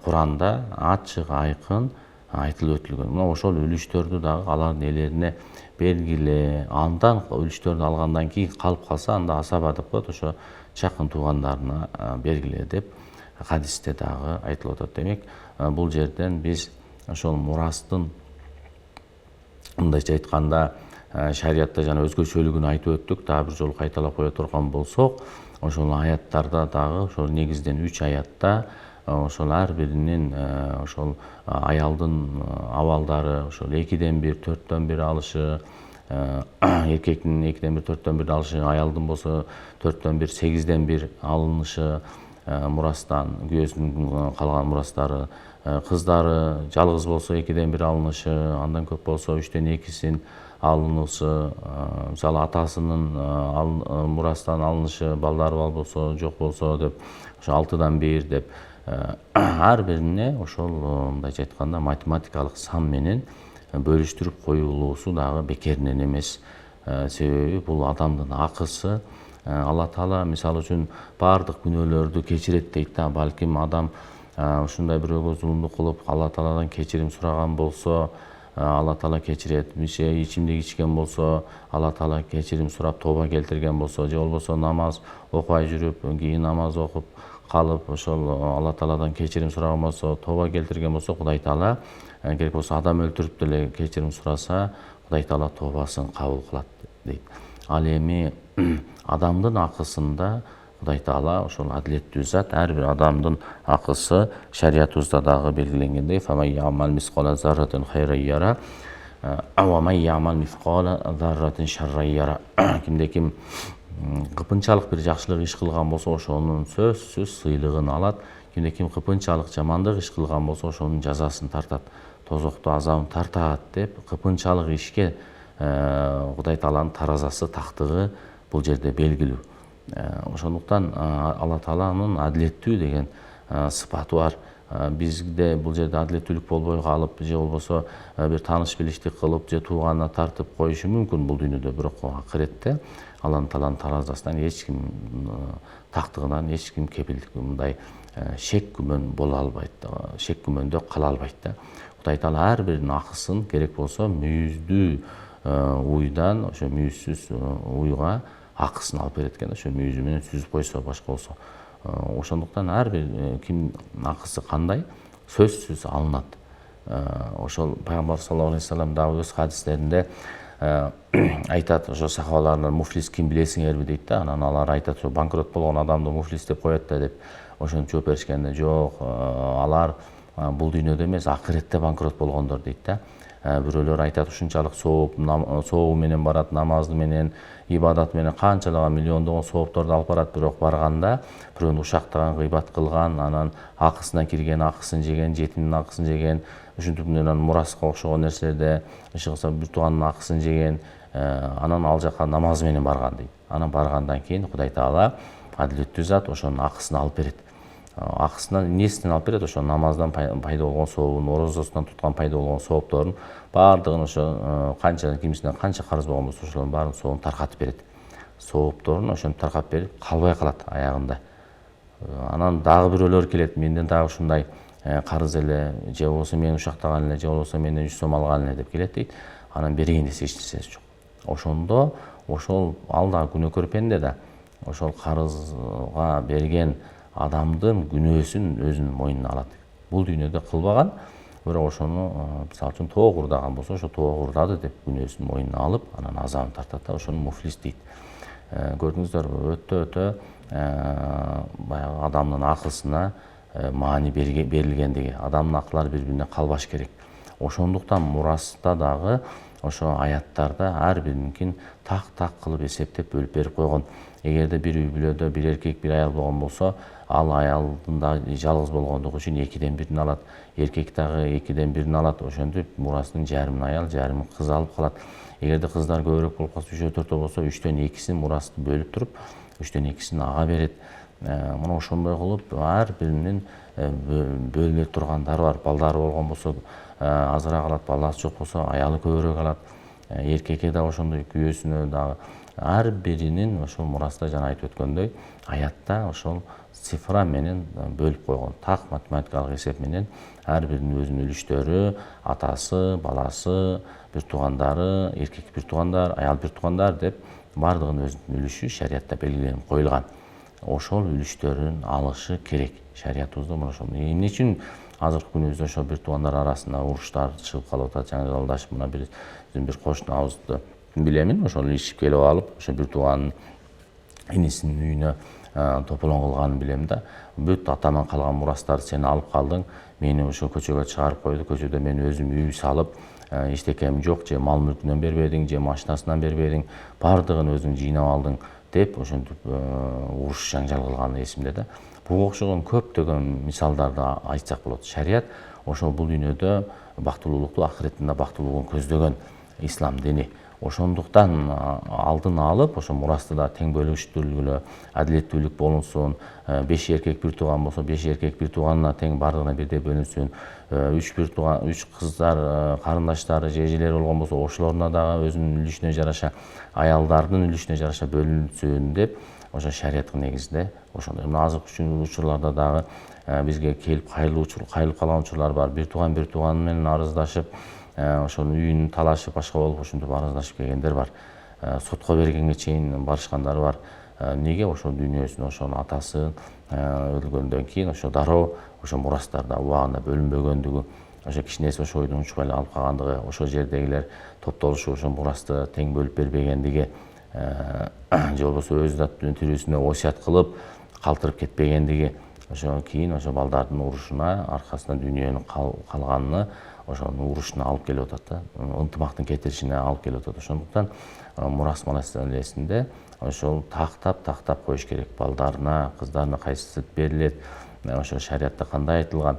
S1: Куранда ачык айкын айтылып өтүлгөн. Мына ошол үлүштөрдү дагы алардын ээлерине бергиле, андан үлүштөрдү алгандан кийин калып калса, анда асаба деп коет, ошо жакын туугандарына бергиле деп хадисте дагы айтылып атат. Демек, бул жерден биз ошол мурастын мындайча айтканда шариятта жана өзгөчөлүгүн айтып өттүк. Дагы бир жолу кайталап кое турган болсок, ошол аяттарда дагы ошол негизден 3 аятта ошол ар биринин ошол аялдын абалдары ошол 2/1, 4/1 алышы, эркектин 2/1, 4/1 алышы, аялдын болсо 4/1, 8/1 алынышы мурастан, күйөөсүнүн калган мурастары, кыздары жалгыз болсо 2/1 алынышы, андан көп болсо 3/төн 2син алынышы, мисалы атасынын мурастан алынышы, балдары бар болсо, жок болсо деп ошо 6/1 деп ар бирине ошол мындайча айтканда математикалык сан менен бөлүштүрүп коюлуусу дагы бекеринен эмес. Себеби бул адамдын акысы. Алла Таала мисалы үчүн баардык күнөөлөрдү кечирет дейт да. Балким адам ушундай бирөөгө зулумдук кылып Алла Тааладан кечирим сураган болсо, Алла Таала кечирет. Ичимдик ичкен болсо, Алла Таала кечирим сурап тоба келтирген болсо, же болбосо намаз окубай жүрүп, кийин намаз окуп калып, ошол Алла Тааладан кечирим сураган болсо, тоба келтирген болсо, Кудай Таала керек болсо адам өлтүрүп деле кечирим сураса, Кудай Таала тобасын кабыл кылат дейт. Ал эми адамдын акысында Кудай Таала ошол адилеттүү зат, ар бир адамдын акысы шариятыбызда дагы белгиленгендей, кимде ким кыпынчалык бир жакшылык иш кылган болсо, ошонун сөзсүз сыйлыгын алат. Кимде ким кыпынчалык жамандык иш кылган болсо, ошонун жазасын тартат, тозокту азабын тартат деп кыпынчалык ишке Кудай Тааланын таразасы тактыгы бул жерде белгилүү. Ошондуктан Алла Тааланын адилеттүү деген сыпаты бар. Бизде бул жерде адилеттүүлүк болбой калып, же болбосо бир тааныш билиштик кылып, же тууганына тартып коюшу мүмкүн бул дүйнөдө, бирок акыретте Алла Тааланын таразасынан эч ким тактыгынан эч ким кепилдик мындай шек күмөн боло албайт, шек күмөндө кала албайт да. Кудай Таала ар биринин акысын керек болсо мүйүздүү уйдан ошо мүйүзсүз уйга акысын алып берет экен, ошо мүйүзү менен сүзүп койсо, башка болсо. Ошондуктан ар бир ким акысы кандай сөзсүз алынат. Ошол пайгамбар саллаллаху алейхи вассалам дагы өз хадистеринде айтат, ошо сахабаларына муфлис ким билесиңерби дейт да. Анан алар айтат, ошо банкрот болгон адамды муфлис деп коет да деп. Ошентип жооп беришкенде, жок, алар бул дүйнөдө эмес, акыретте банкрот болгондор дейт да. Бирөөлөр айтат, ушунчалык сообу менен барат, намазы менен, ибадат менен канчалаган миллиондогон соопторду алып барат, бирок барганда бирөөнү ушактаган, гыйбат кылган, анан акысына кирген, акысын жеген, жетимдин акысын жеген, ушинтип менен мураска окшогон нерселерде, иши кылса бир тууганын акысын жеген, анан ал жака намазы менен барган дейт. Анан баргандан кийин Кудай Таала адилеттүү зат ошонун акысын алып берет. Акысынан эмнесинен алып берет? Ошо намаздан пайда болгон сообун, орозосунан туткан пайда болгон соопторун баардыгын, ошо канча кимисине канча карыз болгон болсо, ошолордун баарын сообун таркатып берет. Соопторун ошентип таркатып берип калбай калат аягында. Анан дагы бирөөлөр келет, менден дагы ушундай карыз эле, же болбосо мен ушактаган эле, же болбосо менден 100 сом алган эле деп келет дейт. Анан берейин десе эч нерсеси жок. Ошондо ошол ал да күнөөкөр пенде да. Ошол карызга берген адамдын күнөөсүн өзүнүн мойнуна алат. Бул дүйнөдө кылбаган, бирок ошону мисалы үчүн тоо курдаган болсо, ошо тоо курдады деп күнөөсүн мойнуна алып, анан азабын тартат да, ошону муфлис дейт. Көрдүңүздөрбү, өтө баягы адамдын акысына маани берилгендиги, адамдын акылары бири-бирине калбаш керек. Ошондуктан мураста дагы ошо аяттарда ар биринкин так кылып эсептеп бөлүп берип койгон. Эгерде бир үй бүлөдө бир эркек, бир аял болгон болсо, ал аялдын да жалгыз болгондугу үчүн 2ден 1 алат, эркек дагы 2ден 1 алат. Ошентип мурастын жарымын аял, жарымын кыз алып калат. Эгерде кыздар көбүрөөк болуп калса, 3-4 болсо, 3ден 2син мурасты бөлүп туруп, 3ден 2син ага берет. Мына ошондой кылып ар биринин бөлүнө тургандары бар. Балдары болгон болсо азыраак алат, баласы жок болсо аялы көбүрөөк алат. Эркекке да ошондой, күйөөсүнө дагы. Ар биринин ошол мураста жана айтып өткөндөй, аятта ошол цифра менен бөлүп койгон. Так математикалык эсеп менен ар биринин өзүнүн үлүштөрү, атасы, баласы, бир туугандары, эркек бир туугандар, аял бир туугандар деп баардыгынын өзүнүн үлүшү шариятта белгиленип коюлган. Ошол үлүштөрүн алышы керек. Шариятыбызда мына ошол. Эмне үчүн азыркы күнүбүздө ошо бир туугандар арасында уруштар чыгып калып атат, жаңылдашып, мына биздин бир кошунабызды билемин, ошол ишип келип алып, ошо бир тууганын инисинин үйүнө тополоң кылганын билем да. Бүт атаман калган мурастарды сен алып калдың, мени ошо көчөгө чыгарып койду, көчөдө мен өзүм үй салып, эчтекем жок, же мал мүлкүнөн бербедиң, же машинасынан бербедиң, баардыгын өзүң жыйнап алдың деп ошентип уруш жаңжал кылганы эсимде да. Буга окшогон көптөгөн мисалдарды айтсак болот. Шарият ошол бул дүйнөдө бактылуулукту, акыретинде бактылуулугун көздөгөн ислам дини. ошондуктан алдын алып ошо мурасты да тең бөлүштүрүлгүлө, адилеттүүлүк болунсун. 5 эркек бир тууган болсо 5 эркек бир тууганына тең бардыгына бирдей бөлүнсүн. 3 кыздар карындаштары же эжелери болгон болсо ошолоруна дагы өзүнүн үлүшүнө жараша, аялдардын үлүшүнө жараша бөлүнсүн деп ошо шариаттык негизде ошондой. Азыркы учурларда дагы бизге келип кайрылып калган учурлар бар. Бир тууган менен арыздашып, ошонун үйүн талашып, башка болуп ошентип арыздашып келгендер бар. Сотко бергенге чейин барышкандар бар. Эмнеге ошо дүйнөсүн, ошонун атасы өлгөндөн кийин ошо дароо ошо мурастарда убагында бөлүнбөгөндүгү, ошо кичинеси ошо ойдун учпай эле алып калгандыгы, ошо жердегилер топтолушуп ошо мурасты тең бөлүп бербегендиги, же болбосо өзү да тирүүсүндө осуят кылып калтырып кетпегендиги, ошо кийин ошо балдардын урушуна, аркасынан дүйнөнүн калганына, ошонун урушуна алып келип атат да, ынтымактын кетиришине алып келип атат. Ошондуктан мурас маселесинде ошол тактап коюш керек. Балдарына, кыздарына кайсы берилет, ошо шариатта кандай айтылган,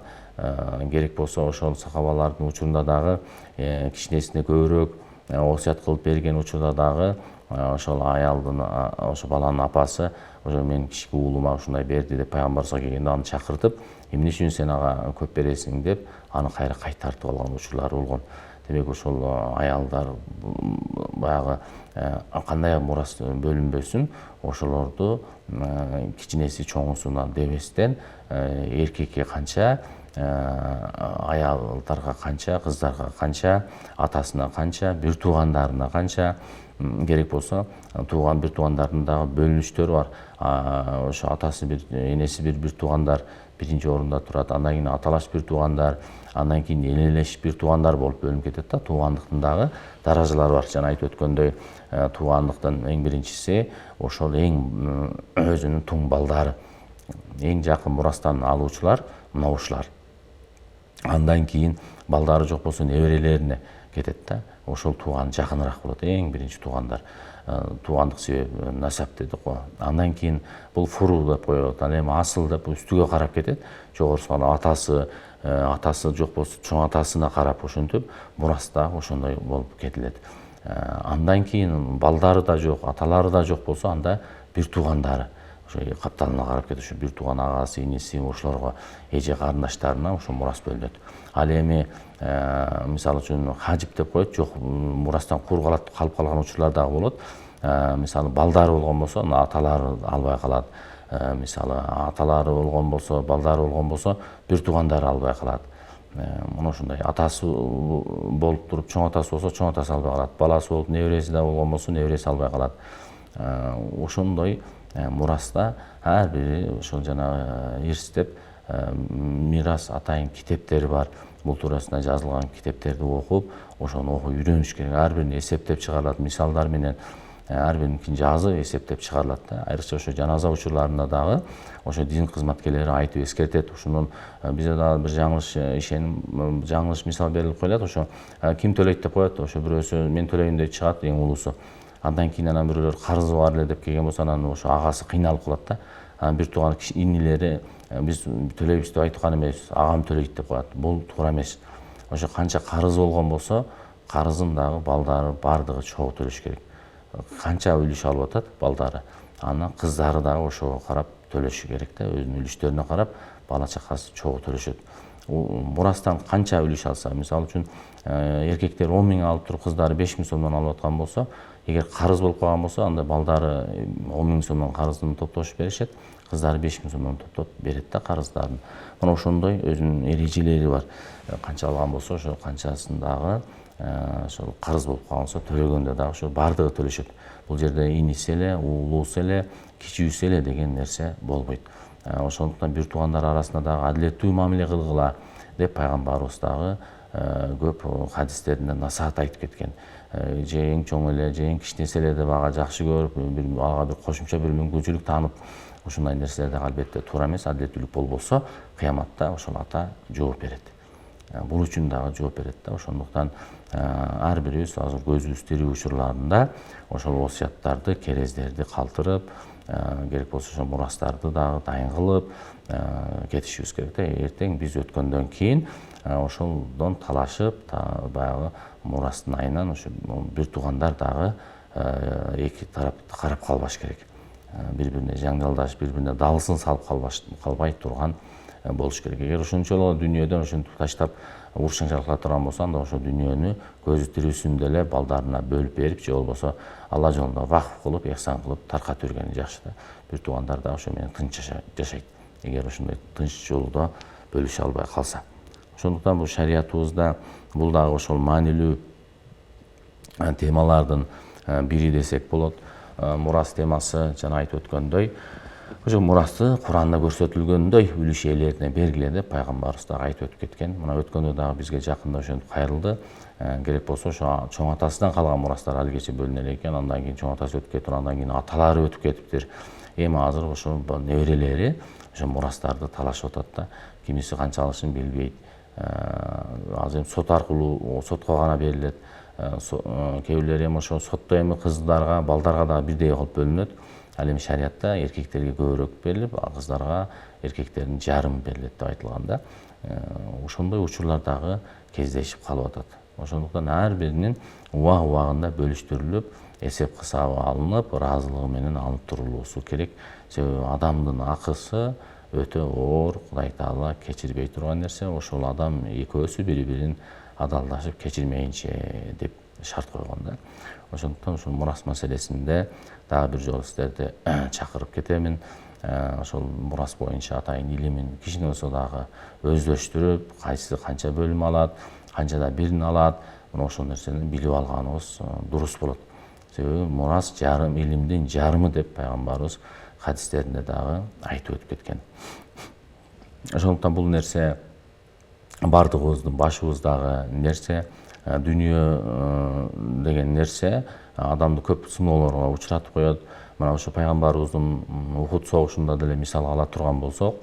S1: керек болсо ошол сахабалардын учурунда дагы кичинесине көбүрөөк осуят кылып берген учурда дагы ошол аялдын, ошо баланын апасы ошо менин кички уулума ушундай берди деп пайгамбарыбызга келгенде аны чакыртып, эмне үчүн сен ага көп бересиң деп аны кайра кайтартып алган учурлары болгон. Демек ошол аялдар баягы кандай мурас бөлүнбөсүн, ошолорду кичинеси чоңусуна дебестен эркекке канча, аялдарга канча, кыздарга канча, атасына канча, бир туугандарына канча, керек болсо бир туугандардын дагы бөлүнүштөрү бар. Ошо атасы бир, энеси бир туугандар биринчи орунда турат. Андан кийин аталаш бир туугандар, андан кийин энелеш бир туугандар болуп бөлүнүп кетет да. Туугандыктын дагы даражалары бар. Жана айтып өткөндөй, туугандыктын эң биринчиси ошол эң өзүнүн туң балдары. Эң жакын мурастан алуучулар мына ушулар. Андан кийин балдары жок болсо неберелерине кетет да. Ошол тууган жакыныраак болот, эң биринчи туугандар. Туугандык себеби насап дедик го. Андан кийин бул фуру деп коет, ал эми асыл деп үстүгө карап кетет. Жогорусуна атасы жок болсо чоң атасына карап ошентип мураста ошондой болуп кетилет. Андан кийин балдары да жок, аталары да жок болсо анда бир туугандары ошо капталына карап кетет. Ошо бир тууган агасы, иниси, ошолорго, эже карындаштарына ошо мурас бөлүнөт. Ал эми мисалы үчүн хажип деп коет, жок мурастан кур калып калган учурлар дагы болот. Мисалы балдары болгон болсо, аталары албай калат. Мисалы аталары болгон болсо, балдары болгон болсо, бир туугандары албай калат. Мына ошондой атасы болуп туруп, чоң атасы болсо, чоң атасы албай калат. Баласы болуп, небереси да болгон болсо, небереси албай калат. Ошондой мураста ар бири ошол жана ирс деп мирас атайын китептери бар. Бул туурасында жазылган китептерди окуп, ошону окуп үйрөнүш керек. Ар бирин эсептеп чыгарылат, мисалдар менен ар биринин жазып эсептеп чыгарылат да. Айрыкча ошо жаназа учурларында дагы ошо дин кызматкерлери айтып эскертет. Ошонун бизде дагы бир жаңылыш мисал берилип коелат. Ошо ким төлөйт деп коет, ошо бирөөсү мен төлөйүн деп чыгат, эң улуусу. Андан кийин анан бирөөлөр карызы бар эле деп келген болсо, анан ошо агасы кыйналып калат да. Анан бир тууган инилери биз төлөйбүз деп айткан эмеспиз, агам төлөйт деп коет. Бул туура эмес. Ошо канча карыз болгон болсо, карызын дагы балдары бардыгы чогуу төлөш керек. Канча үлүш алып атат балдары, анан кыздары дагы ошого карап төлөшү керек да, өзүнүн үлүштөрүнө карап бала чакасы чогуу төлөшөт. Мурастан канча үлүш алса, мисалы үчүн эркектер 10 000 алып туруп, кыздары 5 000 сомдон алып аткан болсо, эгер карыз болуп калган болсо, анда балдары 10 000 сомдон карызын топтошуп беришет, кыздары 5 000 сомдон топтоп берет да карыздарын. Мына ошондой өзүнүн эрежелери бар. Канча алган болсо, ошо канчасын дагы ошол карыз болуп калган болсо, төлөгөндө дагы ошо бардыгы төлөшөт. Бул жерде иниси эле, уулуусу эле, кичүүсү эле деген нерсе болбойт. Ошондуктан бир туугандар арасында дагы адилеттүү мамиле кылгыла деп пайгамбарыбыз дагы көп хадистеринде насаат айтып кеткен. Же эң чоң эле, же эң кичинеси эле деп ага жакшы көрүп, ага бир кошумча бир мүмкүнчүлүк таанып, ушундай нерселер дагы албетте туура эмес. Адилеттүүлүк болбосо, кыяматта ошол ата жооп берет. Бул үчүн дагы жооп берет да. Ошондуктан ар бирибиз азыр көзүбүз тирүү учурларында ошол осуяттарды, керездерди калтырып, керек болсо ошо мурастарды дагы дайын кылып кетишибиз керек да. Эртең биз өткөндөн кийин ошолдон талашып баягы мурастын айынан ошо бир туугандар дагы эки тарапты карап калбаш керек. Бири-бирине жаңжалдашып, бири-бирине далысын салып калбай турган болуш керек. Эгер ошончолук дүйнөдөн ошентип таштап уруш жаңжал кыла турган болсо, анда ошо дүйнөнү көзү тирүүсүндө эле балдарына бөлүп берип, же болбосо Алла жолунда вакыф кылып, ихсан кылып таркатып жүргени жакшы да. Бир туугандар да ошо менен тынч жашайт. Эгер ошондой тынч жолдо бөлүшө албай калса. Ошондуктан бул шариятыбызда бул дагы ошол маанилүү темалардын бири десек болот. Мурас темасы жана айтып өткөндөй, ошо мурасты Куранда көрсөтүлгөндөй үлүш ээлерине бергиле деп пайгамбарыбыз дагы айтып өтүп кеткен. Мына өткөндө дагы бизге жакында ошентип кайрылды. Керек болсо ошо чоң атасынан калган мурастар алигече бөлүнө элек экен. Андан кийин чоң атасы өтүп кетип, андан кийин аталары өтүп кетиптир. Эми азыр ошо неберелери ошо мурастарды талашып атат да. Кимиси канча алышын билбейт. Азыр эми сот аркылуу сотко гана берилет. Кээ бирлери эми ошо сотто эми кыздарга, балдарга дагы бирдей кылып бөлүнөт. Ал эми шариятта эркектерге көбүрөөк берилип, кыздарга эркектердин жарымы берилет деп айтылган да. Ошондой учурлар дагы кездешип калып атат. Ошондуктан ар биринин убагында бөлүштүрүлүп, эсеп кысабы алынып, ыраазылыгы менен алынып турулуусу керек. Себеби адамдын акысы өтө оор, Кудай Таала кечирбей турган нерсе. Ошол адам экөөсү бири-бирин адалдашып кечирмейинче деп шарт койгон да. Ошондуктан ушул мурас маселесинде дагы бир жолу сиздерди чакырып кетемин. Ошол мурас боюнча атайын илимин кичине болсо дагы өздөштүрүп, кайсы канча бөлүм алат, канчада бирин алат, мына ошол нерсени билип алганыбыз дурус болот. Себеби мурас жарым илимдин жарымы деп пайгамбарыбыз хадистеринде дагы айтып өтүп кеткен. Ошондуктан бул нерсе бардыгыбыздын башыбыздагы нерсе. Дүйнө деген нерсе адамды көп сыноолорго учуратып коет. Мына ошо пайгамбарыбыздын Ухуд согушунда деле мисалга ала турган болсок,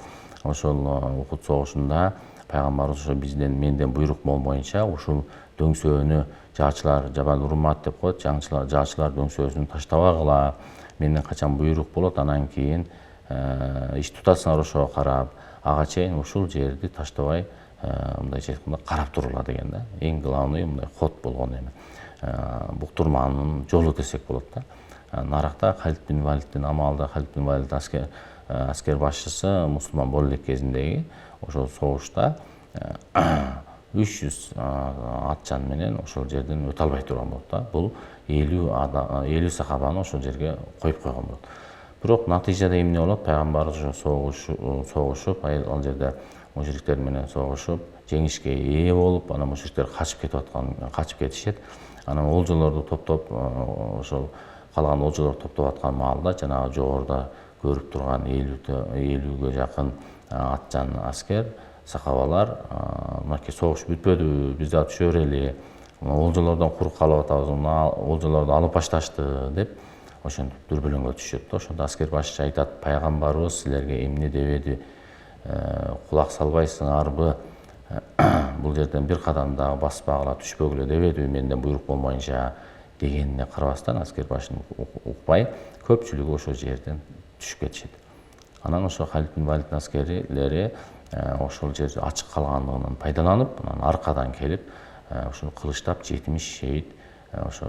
S1: ошол Ухуд согушунда пайгамбарыбыз ошо менден буйрук болмоюнча ушул дөңсөөнү жаачылар Жабал Урмат деп коет, жаачылар дөңсөөсүн таштабагыла, менден качан буйрук болот, анан кийин иш тутасыңар ошого карап, ага чейин ушул жерди таштабай мындайча айтканда карап турула деген да. Эң главный мындай ход болгон эми буктурманын жолу десек болот да. Наракта Халид бин Валиддин амалда Халид бин Валид аскер башчысы мусулман боло элек кезиндеги ошол согушта 300 атчан менен ошол жерден өтө албай турган болот да. Бул 50 сахабаны ошол жерге коюп койгон болот. Бирок натыйжада эмне болот? Пайгамбарыбыз согушуп, ал жерде мушриктер менен согушуп, жеңишке ээ болуп, анан мушриктер качып кетишет. Анан олжолорду топтоп, ошол калган олжолорду топтоп аткан маалда жанагы жогоруда көрүп турган 50-ге жакын атчан аскер, сахабалар, мынакей согуш бүтпөдү, биз да түшө берели, олжолордон курук калып атабыз, олжолорду алып башташты деп ошентип дүрбөлөңгө түшөт да. Ошондо аскер башчы айтат: пайгамбарыбыз силерге эмне дебеди, кулак салбайсыңарбы, бул жерден бир кадам дагы баспагыла, түшпөгүлө дебеди, менден буйрук болмоюнча дегенине карабастан аскер башын укпай көпчүлүгү ошол жерден түшүп кетишет. Анан ошо Халид бин Валиддин аскерлери ошол жер ачык калгандыгынан пайдаланып, анан аркадан келип ошо кылычтап 70 шейит ошо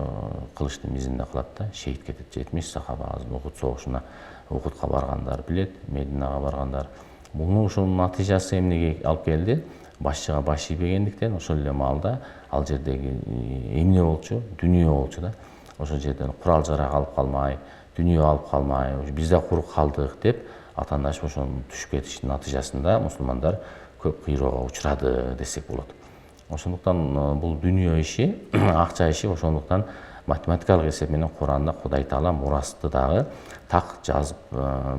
S1: кылычтын мизинде кылат да, шейит кетет. 70 сахаба азыр Ухуд согушуна, Ухудка баргандар билет, Мединага баргандар. Муну ошонун натыйжасы эмнеге алып келди? Башчыга баш ийбегендиктен ошол эле маалда ал жердеги эмне болчу? Дүнүйө болчу да. Ошол жерден курал жарак алып калмай, дүнүйө алып калмай, биз да курук калдык деп атаандашып ошонун түшүп кетиштин натыйжасында мусулмандар көп кыйроого учурады десек болот. Ошондуктан бул дүнүйө иши, акча иши, ошондуктан математикалык эсеп менен Куранда Кудай Таала мурасты дагы так жазып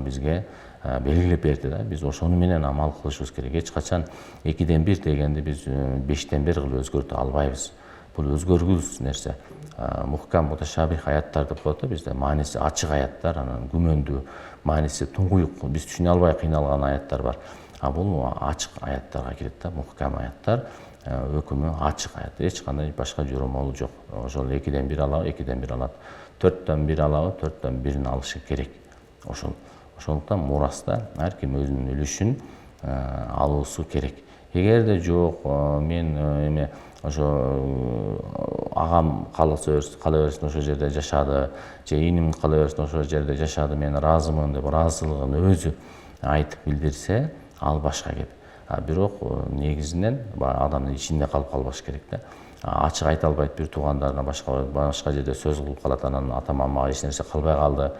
S1: бизге белгилеп берди да. Биз ошону менен амал кылышыбыз керек. Эч качан 2ден 1 дегенди биз 5тен 1 кылып өзгөртө албайбыз. Бул өзгөргүлүс нерсе. Мухкам муташабих аяттар деп коет да бизде. Мааниси ачык аяттар, анан күмөндүү, мааниси туңгуюк, биз түшүнө албай кыйналган аяттар бар. Бул ачык аяттарга кирет да. Мухкам аяттар өкүмү ачык аят. Эч кандай башка жоромолу жок. Ошол 2ден 1 алабы, 2ден 1 алат. 4төн 1 алабы, 4төн 1 алышы керек. Ошондуктан мураста ар ким өзүнүн үлүшүн алуусу керек. Эгерде жок, мен эме ошо агам кала берсин ошол жерде жашады, же иним кала берсин ошол жерде жашады, мен ыраазымын деп ыраазылыгын өзү айтып билдирсе, ал башка кеп. Бирок негизинен адамдын ичинде калып калбаш керек да. Ачык айта албайт, бир туугандарына башка жерде сөз кылып калат, анан ата мама эч нерсе калбай калды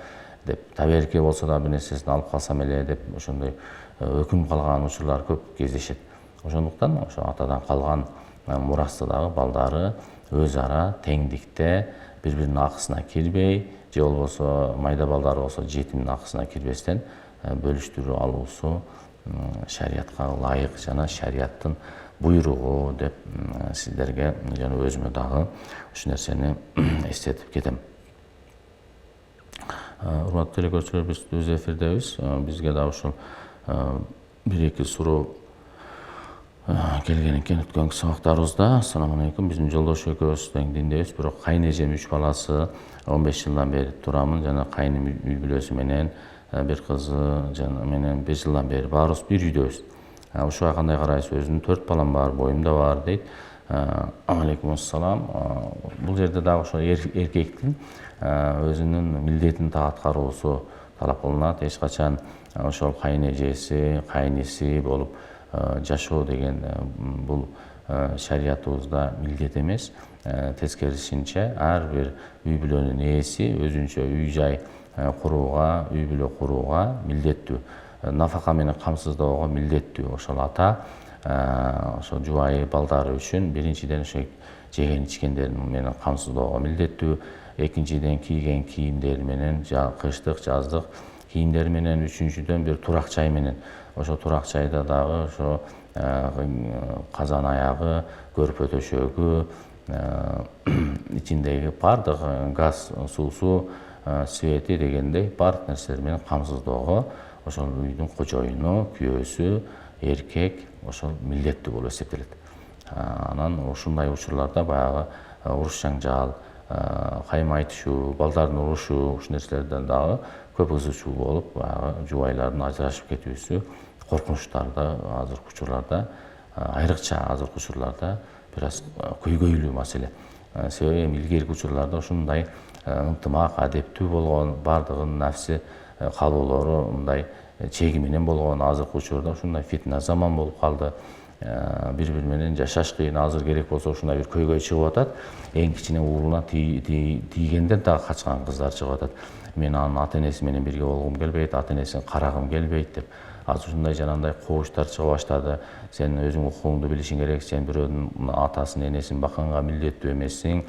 S1: деп, таберке болсо да бир нерсесин алып калсам эле деп, ошондой өкүнүп калган учурлар көп кездешет. Ошондуктан ошо атадан калган мурасты дагы балдары өз ара теңдикте, бири биринин акысына кирбей, же болбосо майда балдар болсо жетимдин акысына кирбестен бөлүштүрүп алуусу шариятка ылайык жана шарияттын буйругу деп сиздерге жана өзүмө дагы ушул нерсени эстетип кетем. Урматтуу телекөрүүчүлөр, биз өз эфирдебиз. Бизге да ушул бир эки суроо келген экен өткөн сабактарыбызда. Ассаламу алейкум. Биздин жолдош экөөбүз тең диндебиз, бирок кайнэжем 3 баласы, 15 жылдан бери турамын жана кайным үй бүлөсү менен бир кызы жана менен 5 жылдан бери баарыбыз бир үйдөбүз. Ушуга кандай карайсыз? Өзүмдүн 4 балам бар, боюмда бар дейт. Алейкум ассалам. Бул жерде дагы ошо эркектин өзүнүн милдетин аткаруусу талап кылынат. Эч качан ошол кайнэжеси, кайниси болуп жашоо деген бул шариятыбызда милдет эмес. Тескерисинче ар бир үй бүлөнүн ээси өзүнчө үй жай курууга, үй бүлө курууга милдеттүү. Нафака менен камсыздоого милдеттүү. Ошол ата ошо жубайы балдары үчүн биринчиден ошо жеген ичкендерин менен камсыздоого милдеттүү. Экинчиден кийген кийимдери менен, кыштык, жаздык кийимдери менен, үчүнчүдөн бир турак жай менен. Ошо турак жайда дагы ошо казан аягы, көрпө төшөгү, ичиндеги бардык газ, суусу, свети дегендей бардык нерселер менен камсыздоого ошол үйдүн кожоюну, күйөөсү, эркек ошол милдеттүү болуп эсептелет. Анан ушундай учурларда баягы уруш жаңжал, кайма айтышуу, балдардын урушуу, ушул нерселерден дагы көп ызы чуу болуп, баягы жубайлардын ажырашып кетүүсү коркунучтар да азыркы учурларда, айрыкча азыркы учурларда бир аз көйгөйлүү маселе. Себеби илгерки учурларда ушундай ынтымак, адептүү болгон, бардыгынын нафси калоолору мындай чеги менен болгон. Азыркы учурда ушундай фитна заман болуп калды. Бири бири менен жашаш кыйын. Азыр керек болсо ушундай бир көйгөй чыгып атат. Эң кичине уулуна тийгенден дагы качкан кыздар чыгып атат. Мен анын ата энеси менен бирге болгум келбейт, ата энесин карагым келбейт деп. Азыр ушундай жанагындай кобуштар чыга баштады. Сен өзүң укугуңду билишиң керек, сен бирөөнүн атасын, энесин бакканга милдеттүү эмессиң,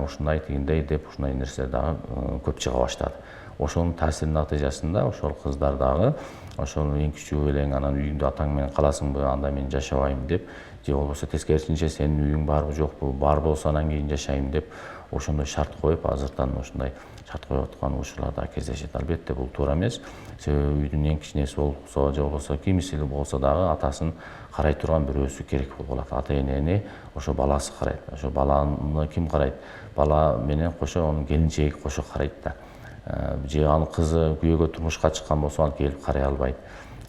S1: ушундай тигиндей деп ушундай нерселер дагы көп чыга баштады. Ошонун таасиринин натыйжасында ошол кыздар дагы ошол эң күчүү элең анан үйүңдү атаң менен каласыңбы, анда мен жашабайм деп, же болбосо тескерисинче сенин үйүң барбы жокпу, бар болсо анан кийин жашайм деп ошондой шарт коюп, азыртан ушундай шарт коюп аткан учурлар да кездешет. Албетте бул туура эмес. Себеби үйдүн эң кичинеси болсо, же болбосо кимиси болсо дагы атасын карай турган бирөөсү керек болуп калат. Ата энени ошо баласы карайт. Ошо баланы ким карайт? Бала менен кошо анын келинчеги кошо карайт да. Же анын кызы күйөөгө турмушка чыккан болсо ал келип карай албайт.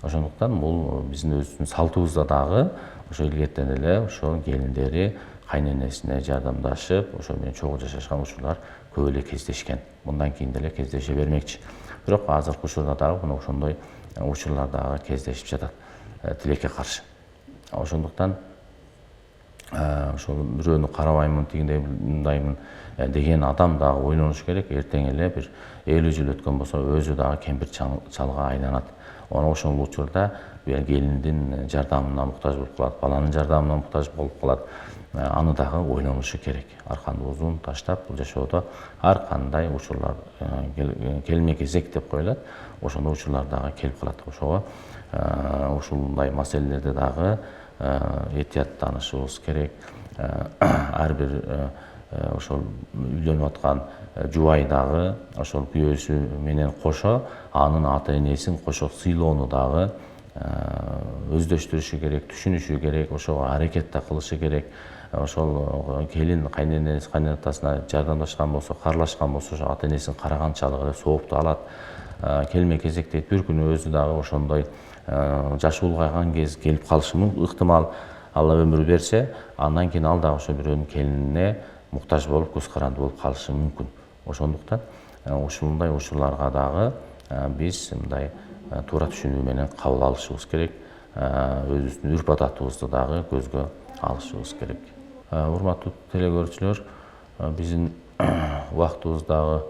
S1: Ошондуктан бул биздин өзүбүздүн салтыбызда дагы ошо илгертен эле ошо келиндери кайненесине жардамдашып, ошо менен чогуу жашашкан учурлар көп эле кездешкен. Мындан кийин деле кездеше бермекчи. Бирок азыркы учурда дагы мына ошондой учурлар дагы кездешип жатат, тилекке каршы. Ошондуктан ошол бирөөнү карабаймын, тигиндей мындаймын деген адам дагы ойлонуш керек. Эртең эле бир 50 жыл өткөн болсо өзү дагы кемпир чалга айланат. Ошол учурда келиндин жардамына муктаж болуп калат, баланын жардамына муктаж болуп калат. Аны дагы ойлонушу керек. Аркандуубузун таштап бул жашоодо ар кандай учурлар келме кезек деп коюлат. Ошондой учурлар дагы келип калат. Ошого ушундай маселелерде дагы этияттанышыбыз керек. Ар бир ошол үйлөнүп аткан жубай дагы ошол күйөөсү менен кошо анын ата энесин кошо сыйлоону дагы өздөштүрүшү керек, түшүнүшү керек, ошого аракет да кылышы керек. Ошол келин кайненеси кайнатасына жардамдашкан болсо, каарлашкан болсо, ошо ата энесин караганчалык эле соопту алат. келме кезекте бир күнү өзү дагы ошондой жашы улгайган кез келип калышы ыктымал. Алла өмүр берсе, андан кийин ал дагы ошо бирөөнүн келинине муктаж болуп, көз каранды болуп калышы мүмкүн. Ошондуктан ушундай учурларга дагы биз мындай туура түшүнүү менен кабыл алышыбыз керек. Өзүбүздүн үрп адатыбызды дагы көзгө алышыбыз керек. Урматтуу телекөрүүчүлөр, биздин убактыбыз дагы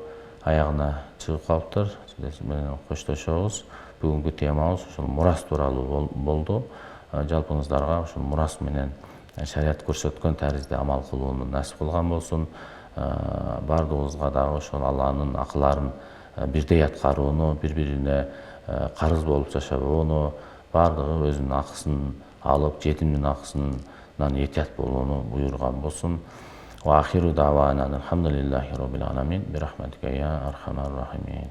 S1: аягына чыгып калыптыр. Сиз менен коштошобуз. Бүгүнкү темабыз ушул мурас тууралуу болду. Жалпыңыздарга ушул мурас менен шарият көрсөткөн таризде амал кылууну насип кылган болсун. Бардыгыбызга дагы ошол Алланын акыларын бирдей аткарууну, бири-бирине карыз болуп жашабоону, бардыгы өзүнүн акысын алып, жетимдин акысынан этият болууну буйруган болсун. Ва ахиру давана алхамдулиллахи роббил аламин. Бирахматика я архамар рахимин.